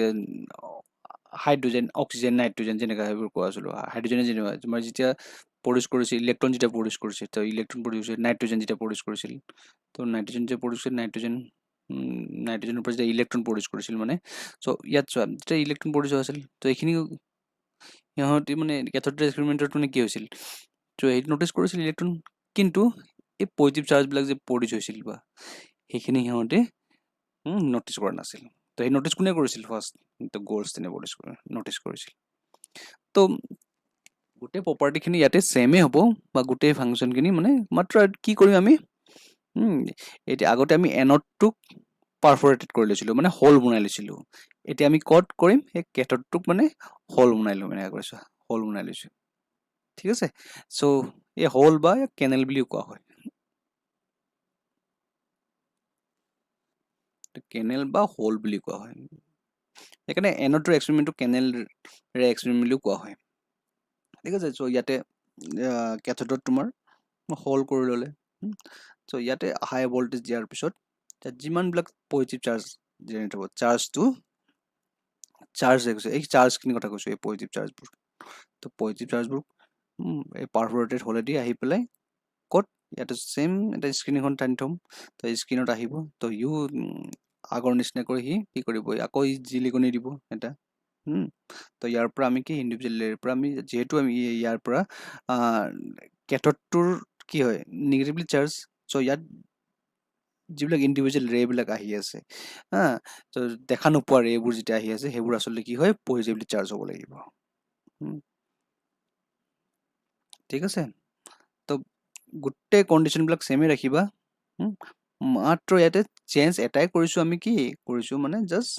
হাইড্ৰজেন, অক্সিজেন, নাইট্ৰজেন যেনেকৈ সেইবোৰ কোৱা আছিলোঁ, হাইড্ৰজেনে যেনেকুৱা তোমাৰ যেতিয়া প্ৰডিউচ কৰিছিল, ইলেক্ট্ৰন যেতিয়া প্ৰডিউচ কৰিছিল, তো ইলেক্ট্ৰন প্ৰডিউচ হৈছিল, নাইট্ৰজেন যেতিয়া প্ৰডিউচ কৰিছিল, তো নাইট্ৰজেন যেতিয়া প্ৰডিউচ কৰিছিল, নাইট্ৰজেনৰ পৰা যেতিয়া ইলেক্ট্ৰন প্ৰডিউচ কৰিছিল মানে। চ' ইয়াত চোৱা, যেতিয়া ইলেক্ট্ৰন প্ৰডিউচ হৈছিল, তো এইখিনি সিহঁতি মানে কেথড ৰে এক্সপেৰিমেণ্টত মানে কি হৈছিল, ত' সেইটো নটিচ কৰিছিল ইলেক্ট্ৰন, কিন্তু এই পজিটিভ চাৰ্জবিলাক যে প্ৰডিউচ হৈছিল বা সেইখিনি সিহঁতে নটিচ কৰা নাছিল। তো সেই নটিচ কোনে কৰিছিল ফাৰ্ষ্ট, তো গোল্ডষ্টেনে নটিচ কৰিছিল। তো গোটেই প্ৰপাৰ্টিখিনি ইয়াতে ছেমেই হ'ব, বা গোটেই ফাংচনখিনি মানে মাত্ৰ কি কৰিম আমি, এতিয়া আগতে আমি এনডটোক পাৰফৰেটেড কৰি লৈছিলোঁ, মানে হোল বনাই লৈছিলোঁ। এতিয়া আমি ক'ত কৰিম, সেই কেথডটোক মানে হোল বনাই লওঁ, মানে আগৰ চোৱা হোল বনাই লৈছোঁ। ঠিক আছে, চ' এই হোল বা কেনেল বুলিও কোৱা হয়, কেনেল বা হোল বুলি কোৱা হয়। সেইকাৰণে এনডৰ এক্সপেৰিমেণ্টটো কেনেল ৰে এক্সপেৰিমেণ্ট বুলিও কোৱা হয়। ঠিক আছে, চ' ইয়াতে কেথডত তোমাৰ হোল কৰি ল'লে। চ' ইয়াতে হাই ভল্টেজ দিয়াৰ পিছত তাত যিমানবিলাক পজিটিভ চাৰ্জ জেনেৰেট হ'ব, চাৰ্জ গৈছে, এই চাৰ্জখিনিৰ কথা কৈছোঁ, এই পজিটিভ চাৰ্জবোৰ। তো পজিটিভ চাৰ্জবোৰ এই পাৰফৰেটেড হ'লেদি আহি পেলাই ক'ত, ইয়াতে ছেম এটা স্ক্ৰীন এখন টানি থ'ম, তো স্ক্ৰীনত আহিব, তো ইও আগৰ নিচিনাকৈ সি কি কৰিব, আকৌ জিলিকনি দিব এটা। তো ইয়াৰ পৰা আমি কি ইণ্ডিভিজুৱেল লেয়াৰৰ পৰা আমি, যিহেতু আমি ইয়াৰ পৰা কেথডটোৰ কি হয় নিগেটিভলি চাৰ্জ, চ' ইয়াত যিবিলাক ইণ্ডিভিজুৱেল ৰেবিলাক আহি আছে, তো দেখা নোপোৱা ৰেবোৰ যেতিয়া আহি আছে, সেইবোৰ আচলতে কি হয় পজিটিভলি চাৰ্জ হ'ব লাগিব। ঠিক আছে, তো গোটেই কণ্ডিশ্যনবিলাক ছেমে ৰাখিবা। মাত্ৰ ইয়াতে চেঞ্জ এটাই কৰিছোঁ, আমি কি কৰিছোঁ মানে জাষ্ট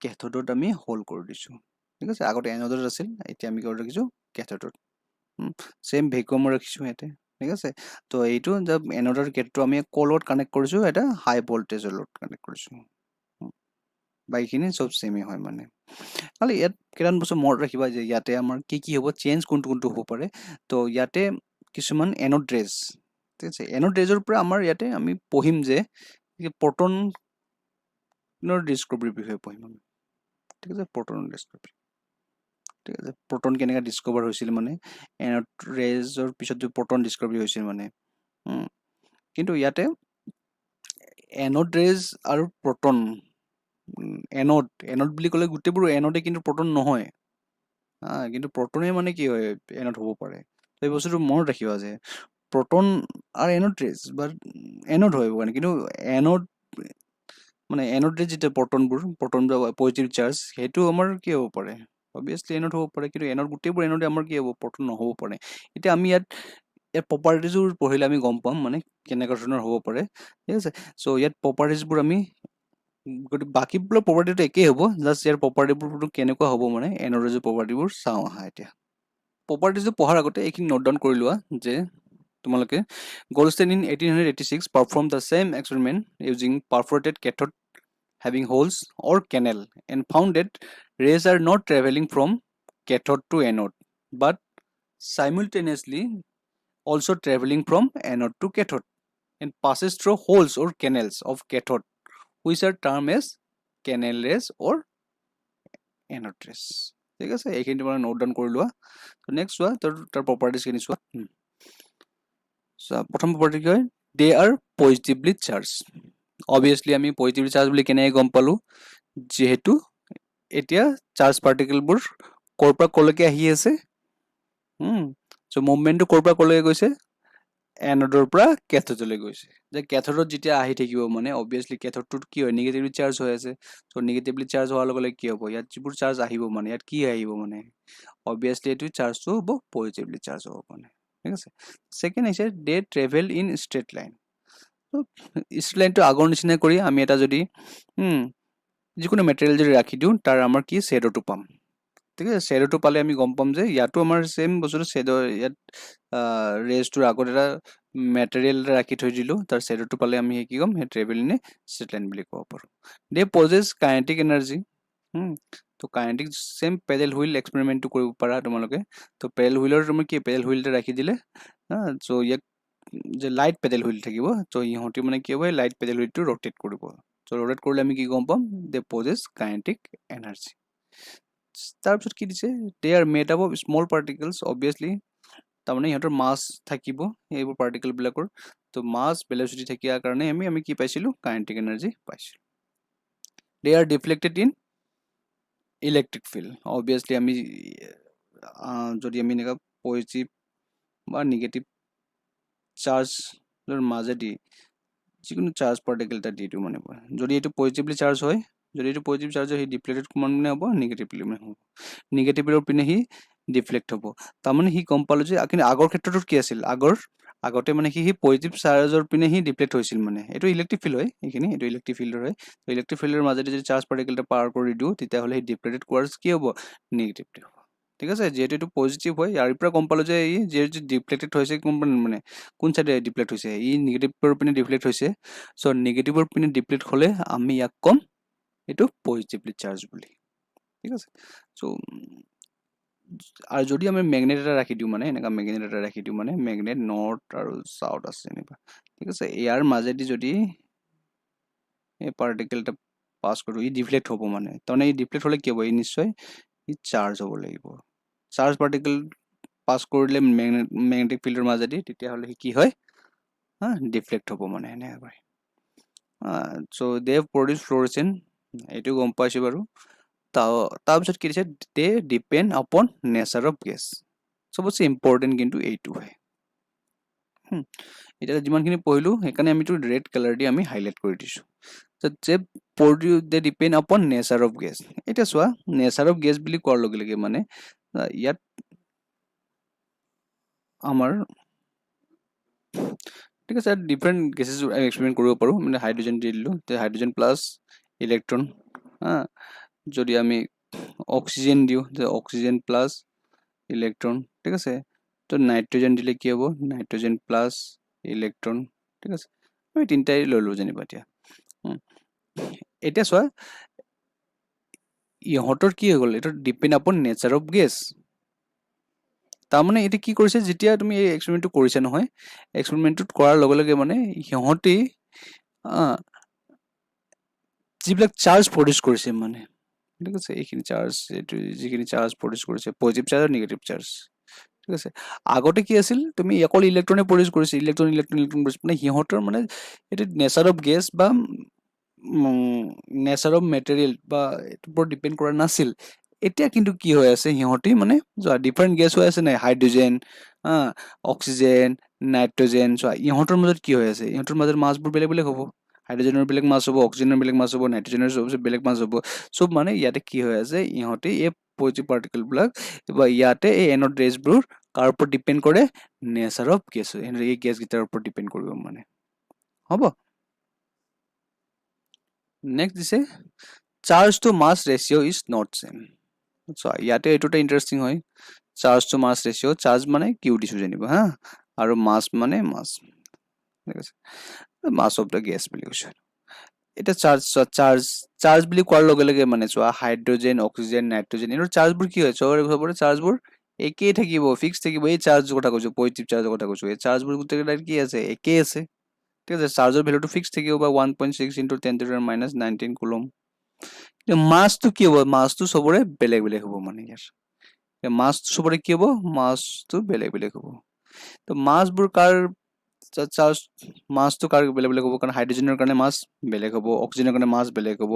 কেথডত আমি হোল কৰি দিছোঁ। ঠিক আছে, আগতে এনডত আছিল, এতিয়া আমি কৰি ৰাখিছোঁ কেথডত। ছেম ভেকুৱামো ৰাখিছোঁ ইয়াতে। ঠিক আছে, তো এইটো এনডৰ কেথটো আমি কলত কানেক্ট কৰিছোঁ, এটা হাই ভল্টেজৰ লগত কানেক্ট কৰিছোঁ। বাকীখিনি চব ছেমেই হয় মানে। খালি ইয়াত কেইটামান বস্তু মনত ৰাখিবা যে ইয়াতে আমাৰ কি কি হ'ব, চেঞ্জ কোনটো কোনটো হ'ব পাৰে। তো ইয়াতে কিছুমান এনড ৰেজ, ঠিক আছে, এনড ৰেজৰ পৰা আমাৰ ইয়াতে আমি পঢ়িম যে প্ৰটনৰ ডিস্কভাৰীৰ বিষয়ে পঢ়িম আমি। ঠিক আছে, প্ৰটনৰ ডিস্কভাৰী। ঠিক আছে, প্ৰটন কেনেকৈ ডিস্কভাৰ হৈছিল মানে, এনড ৰেজৰ পিছত যে প্ৰটন ডিস্কভাৰী হৈছিল মানে। কিন্তু ইয়াতে এনড ৰেজ আৰু প্ৰটন, এনড বুলি ক'লে গোটেইবোৰ এনডে কিন্তু প্ৰটন নহয়। কিন্তু প্ৰটনে মানে কি হয় এনড হ'ব পাৰে। এই বস্তুটো মনত ৰাখিবা যে প্ৰটন আৰু এনড ৰেজ বা এনড হয় মানে, কিন্তু এনড মানে এনড ৰেজ যেতিয়া প্ৰটন পজিটিভ চাৰ্জ, সেইটো আমাৰ কি হ'ব পাৰে, অবভিয়াছলি এনড হ'ব পাৰে, কিন্তু এনড গোটেইবোৰ এনডে আমাৰ কি হ'ব প্ৰটন নহ'ব পাৰে। এতিয়া আমি ইয়াত প্ৰপাৰ্টিজবোৰ পঢ়িলে আমি গম পাম মানে কেনেকুৱা ধৰণৰ হ'ব পাৰে। ঠিক আছে, চ' ইয়াত প্ৰপাৰ্টিজবোৰ আমি গতিকে বাকীবোৰ প্ৰপাৰ্টিটো একেই হ'ব, জাষ্ট ইয়াৰ প্ৰপাৰ্টিবোৰ কেনেকুৱা হ'ব মানে এনৰ্জি প্ৰপাৰ্টিবোৰ চাওঁ আহা এতিয়া। প্ৰপাৰ্টিজটো পঢ়াৰ আগতে এইখিনি নোট ডাউন কৰি লোৱা যে তোমালোকে Goldstein in 1886 performed the same experiment using perforated cathode having holes or canal and found that rays are not traveling from cathode to anode but simultaneously also traveling from anode to cathode and passes through holes or canals of cathode which are termed as canal rays or anode rays. ঠিক আছে, এইখিনি তোমালোকে note down কৰি লোৱা। Next চোৱা তাৰ প্ৰপাৰ্টিজখিনি চোৱা। প্ৰথম প্ৰপাৰ্টি কি হয়, they R positively charge. Obviously আমি পজিটিভলি চাৰ্জ বুলি কেনেকৈ গম পালোঁ, যিহেতু এতিয়া চাৰ্জ পাৰ্টিকেলবোৰ ক'ৰ পৰা ক'লৈকে আহি আছে, চ' মুভমেণ্টটো ক'ৰ পৰা ক'লৈকে গৈছে, এনডৰ পৰা কেথডলৈ গৈছে। যে কেথডত যেতিয়া আহি থাকিব মানে অবভিয়াছলি কেথডটোত কি হয়, নিগেটিভলি চাৰ্জ হৈ আছে। চ' নিগেটিভলি চাৰ্জ হোৱাৰ লগে লগে কি হ'ব, ইয়াত যিবোৰ চাৰ্জ আহিব মানে ইয়াত কি আহিব মানে অবভিয়াছলি এইটো চাৰ্জটো হ'ব পজিটিভলি চাৰ্জ হ'ব মানে। ঠিক আছে, ছেকেণ্ড হৈছে they travel in straight line. Straight লাইনটো আগৰ নিচিনা কৰি আমি এটা যদি যিকোনো মেটেৰিয়েল যদি ৰাখি দিওঁ তাৰ আমাৰ কি শ্বেডোটো পাম। ঠিক আছে, শ্বেডোটো পালে আমি গম পাম যে ইয়াতো আমাৰ ছেম বস্তুটো শ্বেডো, ইয়াত ৰেজটোৰ আগত এটা মেটেৰিয়েল এটা ৰাখি থৈ দিলোঁ, তাৰ শ্বেডোটো পালে আমি কি ক'ম, সেই travel in a straight line বুলি ক'ব পাৰোঁ। They possess kinetic energy. তো কাইনেটিক ছেম পেডেল হুইল এক্সপেৰিমেণ্টটো কৰিব পাৰা তোমালোকে। তো পেডেল হুইলৰ তুমি কি পেডেল হুইল এটা ৰাখি দিলে, চ' ইয়াক যে লাইট পেডেল হুইল থাকিব, চ' ইহঁতি মানে কি হ'ব, লাইট পেডেল হুইলটো ৰ'টেট কৰিব। চ' ৰ'টেট কৰিলে আমি কি গম পাম, দে পজেছ কাইনেটিক এনাৰ্জি। তাৰপিছত কি দিছে, they are made up of small particles. Obviously তাৰমানে ইহঁতৰ মাছ থাকিব এইবোৰ পাৰ্টিকেলবিলাকৰ, তো মাছ ভেলচিটি থকাৰ কাৰণে আমি কি পাইছিলোঁ, কাইনেটিক এনাৰ্জি পাইছিলোঁ। They are deflected in electric field. Obviously আমি যদি আমি এনেকুৱা পজিটিভ বা নিগেটিভ চাৰ্জৰ মাজেদি যিকোনো চাৰ্জ পাৰ্টিকেল এটা দি দিওঁ মানে, যদি এইটো পজিটিভলি চাৰ্জ হয়, যদি এইটো পজিটিভ চাৰ্জ হয়, সি ডিফ্লেক্টেড মানে হ'ব, নিগেটিভলি মানে হ'ব, নিগেটিভৰ পিনে সি ডিফ্লেক্ট হ'ব। তাৰমানে সি গম পালোঁ যে কিন্তু আগৰ ক্ষেত্ৰটোত কি আছিল, আগতে মানে সি পজিটিভ চাৰ্জৰ পিনে সি ডিফ্লেক্ট হৈছিল মানে, এইটো ইলেক্ট্ৰিক ফিল্ড হয়, এইখিনি এইটো ইলেক্ট্ৰিক ফিল্ডৰ হয়। ইলেক্ট্ৰিক ফিল্ডৰ মাজেদি যদি চাৰ্জ পাৰ্টিকেল এটা পাৰ কৰি দিওঁ তেতিয়াহ'লে সি ডিফ্লেক্টেড কোৱাৰ্ছ কি হ'ব, নিগেটিভলি হ'ব। ঠিক আছে, যিহেতু এইটো পজিটিভ হয়, ইয়াৰ পৰা গম পালোঁ যে ই যিহেতু ডিফ্লেক্টেড হৈছে মানে কোন চাইডে ডিফ্লেক্ট হৈছে, ই নিগেটিভৰ পিনে ডিফ্লেক্ট হৈছে। চ' নিগেটিভৰ পিনে ডিফ্লেক্ট হ'লে আমি ইয়াক ক'ম এইটো পজিটিভলি চাৰ্জ বুলি। ঠিক আছে, চ' আৰু যদি আমি মেগনেট এটা ৰাখি দিওঁ মানে এনেকুৱা মেগনেট এটা ৰাখি দিওঁ মানে, মেগনেট নৰ্থ আৰু চাউথ আছে এনেকুৱা। ঠিক আছে, ইয়াৰ মাজেদি যদি এই পাৰ্টিকেল এটা পাছ কৰোঁ, ই ডিফ্লেক্ট হ'ব মানে, তাৰমানে ই ডিফ্লেক্ট হ'লে কি হ'ব, ই নিশ্চয় ই চাৰ্জ হ'ব লাগিব। চাৰ্জ পাৰ্টিকেল পাছ কৰিলে মেগনেটিক ফিল্ডৰ মাজেদি, তেতিয়াহ'লে সি কি হয়, ডিফ্লেক্ট হ'ব মানে এনেকৈ। চ' দে প্ৰডিউচ ফ্ল'ৰেচেণ্ট, এইটো গম পাইছোঁ বাৰু। তাৰপিছত কি দিছে, দে ডিপেণ্ড আপন নেচাৰ অফ গেছ। চবতছে ইম্পৰ্টেণ্ট কিন্তু এইটো হয়। এতিয়া যিমানখিনি পঢ়িলোঁ সেইকাৰণে আমিতো ৰেড কালাৰ দি আমি হাইলাইট কৰি দিছোঁ। যে দে ডিপেণ্ড আপন নেচাৰ অফ গেছ। এতিয়া চোৱা, নেচাৰ অফ গেছ বুলি কোৱাৰ লগে লগে মানে ইয়াত আমাৰ ঠিক আছে, ডিফাৰেণ্ট গেছেছ এক্সপেৰিমেণ্ট কৰিব পাৰোঁ। মানে হাইড্ৰজেন দি দিলোঁ, হাইড্ৰজেন প্লাছ ইলেক্ট্ৰন। যদি আমি অক্সিজেন দিওঁ, যে অক্সিজেন প্লাছ ইলেক্ট্ৰন। ঠিক আছে, তো নাইট্ৰজেন দিলে কি হ'ব, নাইট্ৰজেন প্লাছ ইলেক্ট্ৰন। ঠিক আছে, আমি তিনিটাই ল'লোঁ যেনিবা। এতিয়া চোৱা, ইহঁতৰ কি হৈ গ'ল, এইটো ডিপেণ্ড আপন নেচাৰ অফ গেছ। তাৰমানে এতিয়া কি কৰিছে, যেতিয়া তুমি এই এক্সপেৰিমেণ্টটো কৰিছা নহয়, এক্সপেৰিমেণ্টটোত কৰাৰ লগে লগে মানে সিহঁতি যিবিলাক চাৰ্জ প্ৰডিউচ কৰিছে মানে, ঠিক আছে, এইখিনি চাৰ্জ, এইটো যিখিনি চাৰ্জ প্ৰডিউচ কৰিছে, পজিটিভ চাৰ্জ আৰু নিগেটিভ চাৰ্জ। ঠিক আছে, আগতে কি আছিল, তুমি অকল ইলেক্ট্ৰনে প্ৰডিউচ কৰিছে, ইলেক্ট্ৰন প্ৰডিউচ, মানে সিহঁতৰ মানে এইটো নেচাৰ অফ গেছ বা নেচাৰ অফ মেটেৰিয়েল বা এইটোৰ ওপৰত ডিপেণ্ড কৰা নাছিল। এতিয়া কিন্তু কি হৈ আছে, সিহঁতি মানে ডিফাৰেণ্ট গেছ হৈ আছে নাই, হাইড্ৰজেন, অক্সিজেন, নাইট্ৰজেন। চোৱা ইহঁতৰ মাজত কি হৈ আছে, ইহঁতৰ মাজত মাছবোৰ বেলেগ বেলেগ হ'ব। হাইড্ৰজেনৰ বেলেগ মাছ হ'ব, অক্সিজেনৰ বেলেগ মাছ হ'ব, নাইট্ৰজেনৰ বেলেগ মাছ হ'ব। চব মানে ইয়াতে কি হৈ আছে, ইহঁতে এই পজিটিভ পাৰ্টিকেলবিলাক বা ইয়াতে এই এনড ৰেজবোৰ কাৰ ওপৰত ডিপেণ্ড কৰে, নেচাৰ অফ গেছ, এই গেছকেইটাৰ ওপৰত ডিপেণ্ড কৰিব মানে। হ'ব। নেক্সট দিছে charge to mass ratio' is not same. So' ইয়াতে এইটোতে ইণ্টাৰেষ্টিং হয়, charge to mass ratio', charge মানে কিউ দিছোঁ যেনিবা হা, আৰু মাছ মানে মাছ, ঠিক আছে, মাছ অফ দ্য গেছ বুলি কৈছোঁ। এতিয়া চাৰ্জ বুলি কোৱাৰ লগে লগে মানে চোৱা হাইড্ৰজেন, অক্সিজেন, নাইট্ৰজেন এইবোৰ চাৰ্জবোৰ কি হয়, চবৰে চাৰ্জবোৰ একেই থাকিব, ফিক্স থাকিব। এই চাৰ্জৰ কথা কৈছোঁ, পজিটিভ চাৰ্জৰ কথা কৈছোঁ, এই চাৰ্জবোৰ গোটেইকেইটাৰ কি আছে, একেই আছে, ঠিক আছে। চাৰ্জৰ ভেলুটো ফিক্স থাকিব বা 1.6 ইনটু 10⁻⁻19 কুলম। কিন্তু মাছটো কি হ'ব, মাছটো চবৰে বেলেগ বেলেগ হ'ব মানে ইয়াৰ, মাছটো চবৰে কি হ'ব, মাছটো বেলেগ বেলেগ হ'ব। তো মাছবোৰ কাৰ চাৰ্জ, মাছটো কাৰ বেলেগ বেলেগ হ'ব, কাৰণ হাইড্ৰজেনৰ কাৰণে মাছ বেলেগ হ'ব, অক্সিজেনৰ কাৰণে মাছ বেলেগ হ'ব,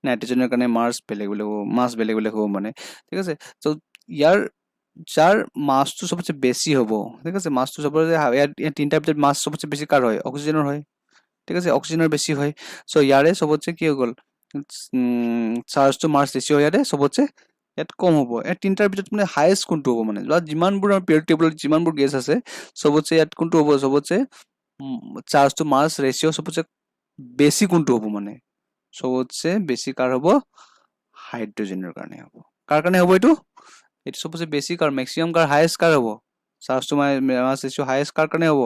নাইট্ৰজেনৰ কাৰণে মাছ বেলেগ বেলেগ হ'ব, মাছ বেলেগ বেলেগ হ'ব মানে, ঠিক আছে। ত' ইয়াৰ যাৰ মাছটো চবতছে বেছি হ'ব, ঠিক আছে, মাছটো চবতছে ইয়াৰ তিনিটাৰ ভিতৰত মাছ চবতছে বেছি কাৰ হয়, অক্সিজেনৰ হয়, ঠিক আছে, অক্সিজেনৰ বেছি হয়। চ' ইয়াৰে চবতছে কি হৈ গ'ল, চাৰ্জ টু মাছ ৰেচিঅ' ইয়াৰে চবতছে ইয়াত কম হ'ব। ইয়াত তিনিটাৰ ভিতৰত মানে হায়েষ্ট কোনটো হ'ব, মানে যিমানবোৰ আমাৰ পিৰিয়ড টেবুলত যিমানবোৰ গেছ আছে চবতছে ইয়াত কোনটো হ'ব, চবতছে চাৰ্জ টু মাছ ৰেচিঅ' চবতছে বেছি কোনটো হ'ব, মানে চবতছে বেছি কাৰ হ'ব, হাইড্ৰজেনৰ কাৰণে হ'ব। কাৰ কাৰণে হ'ব এইটো, এইটো চবতছে বেছি কাৰ, মেক্সিমাম কাৰ, হায়েষ্ট কাৰ হ'ব, charge to mass ratio' highest কাৰ কাৰণে হ'ব,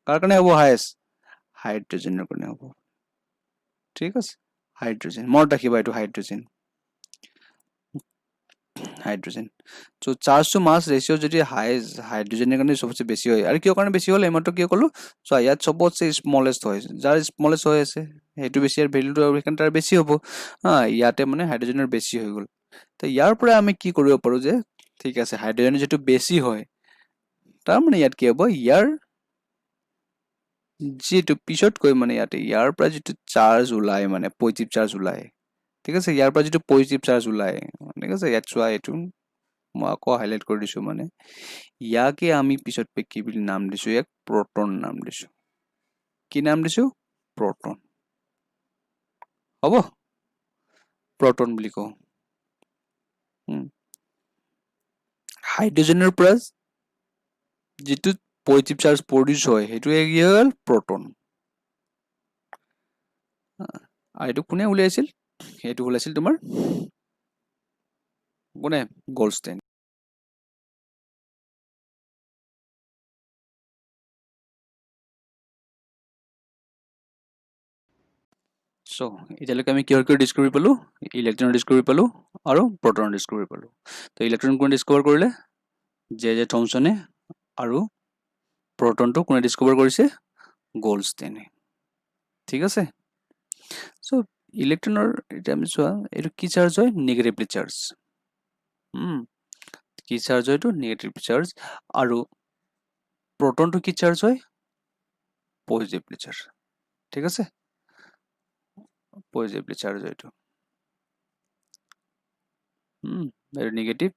কাৰ কাৰণে হ'ব হায়েষ্ট, হাইড্ৰজেনৰ কাৰণে হ'ব, ঠিক আছে। হাইড্ৰজেন মনত ৰাখিবা, এইটো hydrogen, hydrogen. So' charge to mass ratio' যদি হাইড্ৰজেনৰ কাৰণে চবতছে বেছি হয়, আৰু কিয় কাৰণে বেছি হ'ল, এইমাত্ৰ কিয় ক'লো, চ' ইয়াত চবতছে স্মলেষ্ট হয়, যাৰ স্মলেষ্ট হৈ আছে সেইটো বেছি, আৰু ভেলুটো সেইকাৰণে তাৰ বেছি হ'ব হা, ইয়াতে মানে হাইড্ৰজেনৰ বেছি হৈ গ'ল। তো ইয়াৰ পৰা আমি কি কৰিব পাৰোঁ যে, ঠিক আছে, হাইড্ৰজেন যিটো বেছি হয়, তাৰমানে ইয়াত কি হ'ব, ইয়াৰ যিটো পিছতকৈ মানে ইয়াৰ পৰা যিটো চাৰ্জ ওলায়, মানে পজিটিভ চাৰ্জ ওলায়, ঠিক আছে, ইয়াৰ পৰা যিটো পজিটিভ চাৰ্জ ওলায়, ঠিক আছে, ইয়াত চোৱা, এইটো মই আকৌ হাইলাইট কৰি দিছোঁ, মানে ইয়াকে আমি পিছত কি বুলি নাম দিছোঁ, ইয়াক প্ৰটন নাম দিছোঁ। কি নাম দিছোঁ, প্ৰটন, হ'ব, প্ৰটন বুলি কওঁ। হাইড্ৰজেনৰ পৰা যিটো পজিটিভ চাৰ্জ প্ৰডিউচ হয়, সেইটোৱে কি হ'ল, প্ৰটন। আৰু এইটো কোনে উলিয়াইছিল, সেইটো ওলাইছিল তোমাৰ কোনে, গ'ল্ডষ্টাইন। চ' এতিয়ালৈকে আমি কিহৰ ডিস্কভাৰী পালোঁ, ইলেক্ট্ৰনৰ ডিস্কভাৰী পালোঁ আৰু প্ৰটনৰ ডিস্কভাৰী পালোঁ। তো ইলেক্ট্ৰন কোনে ডিস্কভাৰ কৰিলে, জে থমছনে, আৰু প্ৰটনটো কোনে ডিস্কভাৰ কৰিছে, গ'ল্ডষ্টাইনে, ঠিক আছে। চ' ইলেক্ট্ৰনৰ এতিয়া আমি চোৱা, এইটো কি চাৰ্জ হয়, নিগেটিভলি চাৰ্জ, কি চাৰ্জ হয়, এইটো নিগেটিভ চাৰ্জ, আৰু প্ৰটনটো কি চাৰ্জ হয়, পজিটিভলি চাৰ্জ, ঠিক আছে, পজিটিভলি চাৰ্জ হয় এইটো, এইটো নিগেটিভ,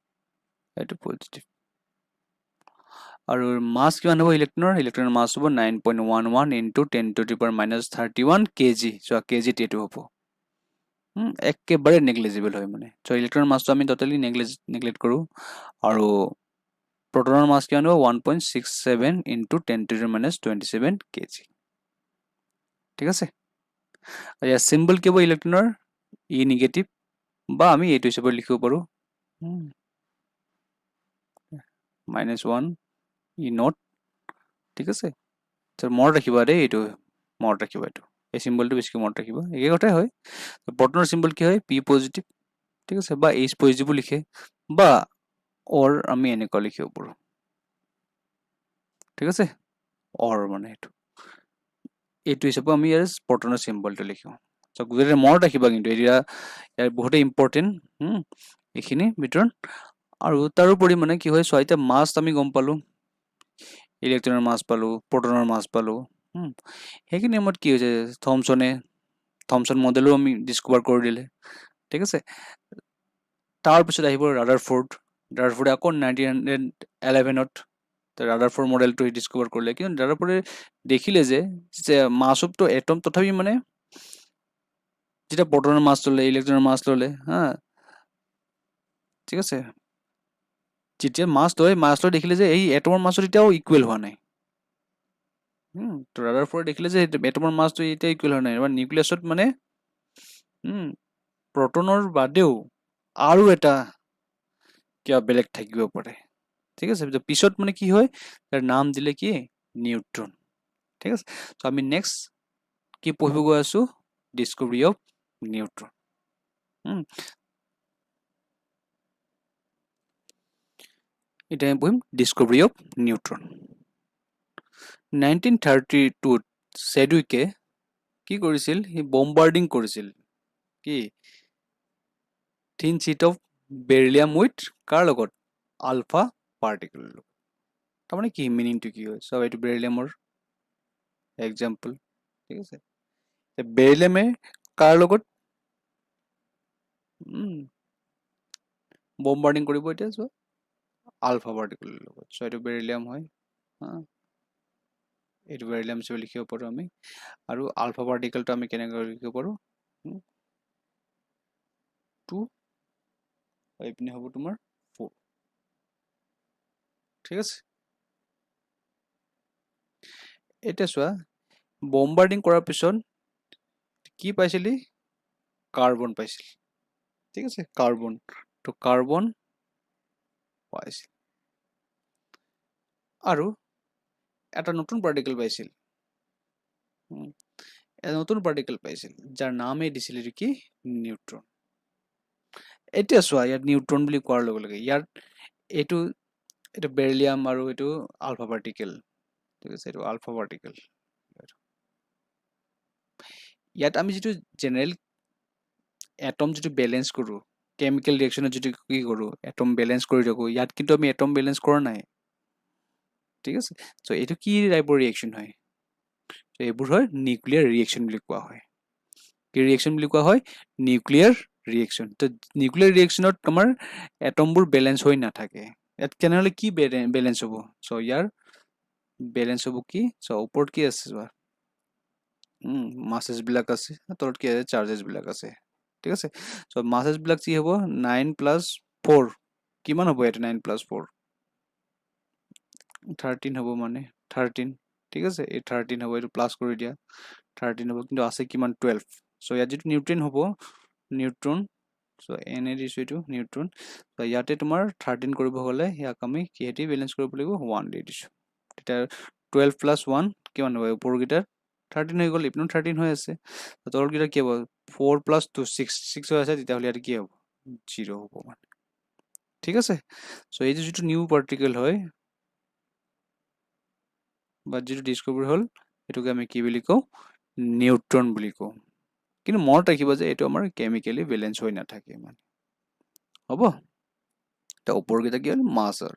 এইটো পজিটিভ। আৰু মাছ কিমান হ'ব ইলেক্ট্ৰনৰ মাছ হ'ব 9.11 ইনটু 10⁻³ kg, চোৱা কেজিত এইটো হ'ব, একেবাৰে নেগলিজিবল হয় মানে। চ' ইলেক্ট্ৰনৰ মাছটো আমি টোটেলি নেগলেক্ট কৰোঁ, আৰু প্ৰটনৰ মাছ কিমান হ'ব, 1.67 ইনটু 10⁻27 kg, ঠিক আছে। ইয়াৰ চিম্বল কি হ'ব ইলেক্ট্ৰনৰ, ই নিগেটিভ, বা আমি এইটো হিচাপে লিখিব পাৰোঁ, -1 ই নট, ঠিক আছে। মনত ৰাখিবা দেই, এইটো মনত ৰাখিবা, এইটো এই চিম্বলটো বেছিকৈ মনত ৰাখিবা, একে কথাই হয়। প্ৰটনৰ চিম্বল কি হয়, পি পজিটিভ, ঠিক আছে, বা এইচ পজিটিভো লিখে, বা অৰ আমি এনেকুৱা লিখিব পাৰোঁ, ঠিক আছে, অৰ মানে এইটো হিচাপে আমি ইয়াৰ প্ৰটনৰ চিম্বলটো লিখোঁ। চ' গোটেই মনত ৰাখিবা, কিন্তু এতিয়া ইয়াৰ বহুতেই ইম্পৰ্টেণ্ট এইখিনি ভিতৰত। আৰু তাৰোপৰি মানে কি হয় চোৱা, এতিয়া মাছ আমি গম পালোঁ, ইলেক্ট্ৰনৰ মাছ পালোঁ, প্ৰটনৰ মাছ পালোঁ, সেইখিনি সময়ত কি হৈছে, থমছন মডেলো আমি ডিস্কভাৰ কৰি দিলে, ঠিক আছে। তাৰপিছত আহিব ৰাদাৰফোৰ্ডে আকৌ 1911ত ৰাদাৰফোৰ্ড মডেলটো ডিস্কভাৰ কৰিলে, কিন্তু ৰাদাৰফোৰ্ডে দেখিলে যে মাছ অফ দ্য এটম তথাপি মানে, যেতিয়া প্ৰটনৰ মাছ ল'লে, ইলেক্ট্ৰনৰ মাছ ল'লে, ঠিক আছে, যেতিয়া মাছ লৈ দেখিলে যে এই এটমৰ মাছত এতিয়াও ইকুৱেল হোৱা নাই, তো ৰাদাৰফৰ্ডে দেখিলে যে এটমৰ মাছটো এতিয়া ইকুৱেল হয় নাই, এবাৰ নিউক্লিয়াছত মানে প্ৰটনৰ বাদেও আৰু এটা কিবা বেলেগ থাকিব পাৰে, ঠিক আছে। পিছত মানে কি হয়, তাৰ নাম দিলে কি নিউট্ৰন, ঠিক আছে। চ' আমি নেক্সট কি পঢ়িব গৈ আছো, ডিস্কভাৰী অফ নিউট্ৰন। এতিয়া আমি পঢ়িম ডিস্কভাৰী অফ নিউট্ৰন। 1932 চেডউইকে কি কৰিছিল, সি বম্বাৰ্ডিং কৰিছিল কি থিন চিট অফ বেৰিলিয়াম উইথ কাৰ লগত, আলফা পাৰ্টিকল। তাৰমানে কি মিনিংটো কি হয়, চব এইটো বেৰিলিয়ামৰ এক্সাম্পল, ঠিক আছে। বেৰিলিয়ামে কাৰ লগত বম্বাৰ্ডিং কৰিব, এতিয়া চোৱা আলফা পাৰ্টিকলৰ লগত। চ' এইটো বেৰিলিয়াম হয়, এইটো বেৰিলিয়াম হিচাপে লিখিব পাৰোঁ আমি। আৰু আলফা পাৰ্টিকলটো আমি কেনেকৈ লিখিব পাৰোঁ, 2 এইপিনে হ'ব তোমাৰ 4, ঠিক আছে। এতিয়া চোৱা বম্বাৰ্ডিং কৰাৰ পিছত কি পাইছিলি, কাৰ্বন পাইছিল, ঠিক আছে, কাৰ্বন। তো কাৰ্বন পাইছিল আৰু এটা নতুন পাৰ্টিকেল পাইছিল, এটা নতুন পাৰ্টিকেল পাইছিল যাৰ নামেই দিছিল এইটো কি নিউট্ৰন। এতিয়া চোৱা ইয়াত নিউট্ৰন বুলি কোৱাৰ লগে লগে ইয়াত এইটো এইটো বেৰিলিয়াম আৰু এইটো আলফা পাৰ্টিকেল, ঠিক আছে, এইটো আলফা পাৰ্টিকেল। ইয়াত আমি যিটো জেনেৰেল এটম যিটো বেলেঞ্চ কৰোঁ, কেমিকেল ৰিয়েকশ্যনত যিটো কি কৰোঁ, এটম বেলেঞ্চ কৰি থাকোঁ, ইয়াত কিন্তু আমি এটম বেলেঞ্চ কৰা নাই, ঠিক আছে। চ' এইটো কি টাইপৰ ৰিয়েকশ্যন হয়, এইবোৰ হয় নিউক্লিয়াৰ ৰিয়েকশ্যন বুলি কোৱা হয়। কি ৰিয়েকশ্যন বুলি কোৱা হয়, নিউক্লিয়াৰ ৰিয়েকশ্যন। তো নিউক্লিয়াৰ ৰিয়েকশ্যনত আমাৰ এটমবোৰ বেলেঞ্চ হৈ নাথাকে। ইয়াত তেনেহ'লে কি বেলেঞ্চ হ'ব, চ' ইয়াৰ বেলেঞ্চ হ'ব কি, চ' ওপৰত কি আছে চোৱা, মাছেছবিলাক আছে, তলত কি আছে, চাৰ্জেছবিলাক আছে, ঠিক আছে। চ' মাছেছবিলাক কি হ'ব, 9 + 4 কিমান হ'ব, ইয়াতে 9 + 4 13 হ'ব, মানে 13, ঠিক আছে। এই 13 হ'ব, এইটো প্লাছ কৰি দিয়া, 13 হ'ব, কিন্তু আছে কিমান 12। চ' ইয়াত যিটো নিউট্ৰন হ'ব, নিউট্ৰন, চ' এনে দিছোঁ এইটো নিউট্ৰন। চ' ইয়াতে তোমাৰ 13 কৰিব হ'লে ইয়াক আমি কিহেদি বেলেঞ্চ কৰিব লাগিব, 1 দি দিছোঁ। তেতিয়া 12 + 1 কিমান হ'ব, ওপৰকেইটাৰ 13 হৈ গ'ল, ইপিনেও 13 হৈ আছে, তলৰকেইটা কি হ'ব, 4 + 2 6 হৈ আছে, তেতিয়াহ'লে ইয়াতে কি হ'ব, 0 হ'ব মানে, ঠিক আছে। চ' এই যিটো নিউ পাৰ্টিকেল হয় বা যিটো ডিস্কভাৰী হ'ল, এইটোকে আমি কি বুলি কওঁ, নিউট্ৰন বুলি কওঁ। কিন্তু মনত ৰাখিব যে এইটো আমাৰ কেমিকেলি বেলেঞ্চ হৈ নাথাকে মানে, হ'ব। এতিয়া ওপৰকেইটা কি হ'ল, মাছৰ।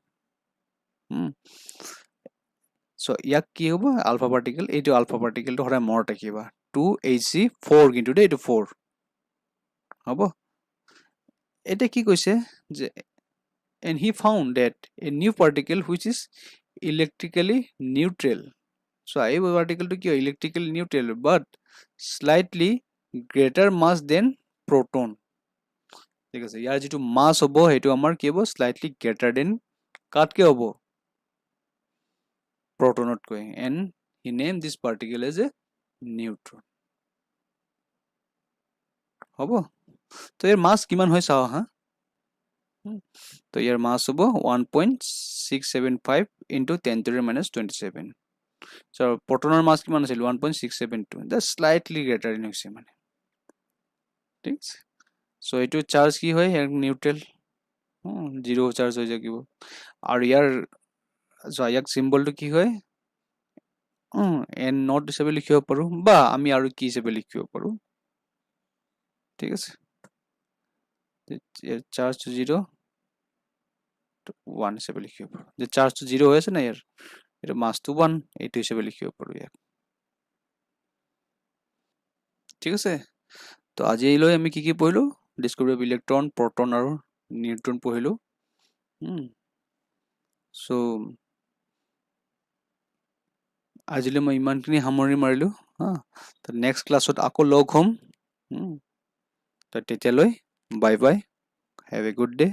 চ' ইয়াক কি হ'ব, আলফা পাৰ্টিকেল, এইটো আলফা পাৰ্টিকেলটো সদায় মনত ৰাখিবা, 2Hg4 কিন্তু দেই, এইটো 4 হ'ব। এতিয়া কি কৈছে যে and he found that a new particle which is electrically neutral. So এই পাৰ্টিকেলটো কি হয়, ইলেক্ট্ৰিকেলি নিউট্ৰেল বাট স্লাইটলি গ্ৰেটাৰ মাছ দেন প্ৰটন, ঠিক আছে। ইয়াৰ যিটো মাছ হ'ব সেইটো আমাৰ কি হ'ব, স্লাইটলি গ্ৰেটাৰ দেন কাতকে হ'ব, প্ৰটনতকৈ। And he name this particle as a neutron, হ'ব। তো ইয়াৰ মাছ কিমান হয় চাওঁ হা, তো ইয়াৰ মাছ হ'ব 1.675 × 10⁻⁻27। চ' প্ৰটনৰ মাছ কিমান আছিল, 1.672, জাষ্ট স্লাইটলি গ্ৰেটাৰ দেন হৈছে মানে, ঠিক আছে। চ' এইটো চাৰ্জ কি হয়, নিউট্ৰেল, 0 চাৰ্জ হৈ থাকিব। আৰু ইয়াৰ ইয়াক চিম্বলটো কি হয়, N0 হিচাপে লিখিব পাৰোঁ, বা আমি আৰু কি হিচাপে লিখিব পাৰোঁ, ঠিক আছে। চাৰ্জটো 0 1 হিচাপে লিখিব পাৰোঁ, যে চাৰ্জটো 0 হৈ আছে না ইয়াৰ, এইটো মাছটো 1, এইটো হিচাপে লিখিব পাৰোঁ ইয়াক, ঠিক আছে। তো আজিলৈ আমি কি কি পঢ়িলোঁ, ডিস্কভাৰী অফ ইলেক্ট্ৰন, প্ৰটন আৰু নিউট্ৰন পঢ়িলোঁ। চ' আজিলৈ মই ইমানখিনি সামৰণি মাৰিলোঁ, তো নেক্সট ক্লাছত আকৌ লগ হ'ম। তো তেতিয়ালৈ bye bye, have a good day.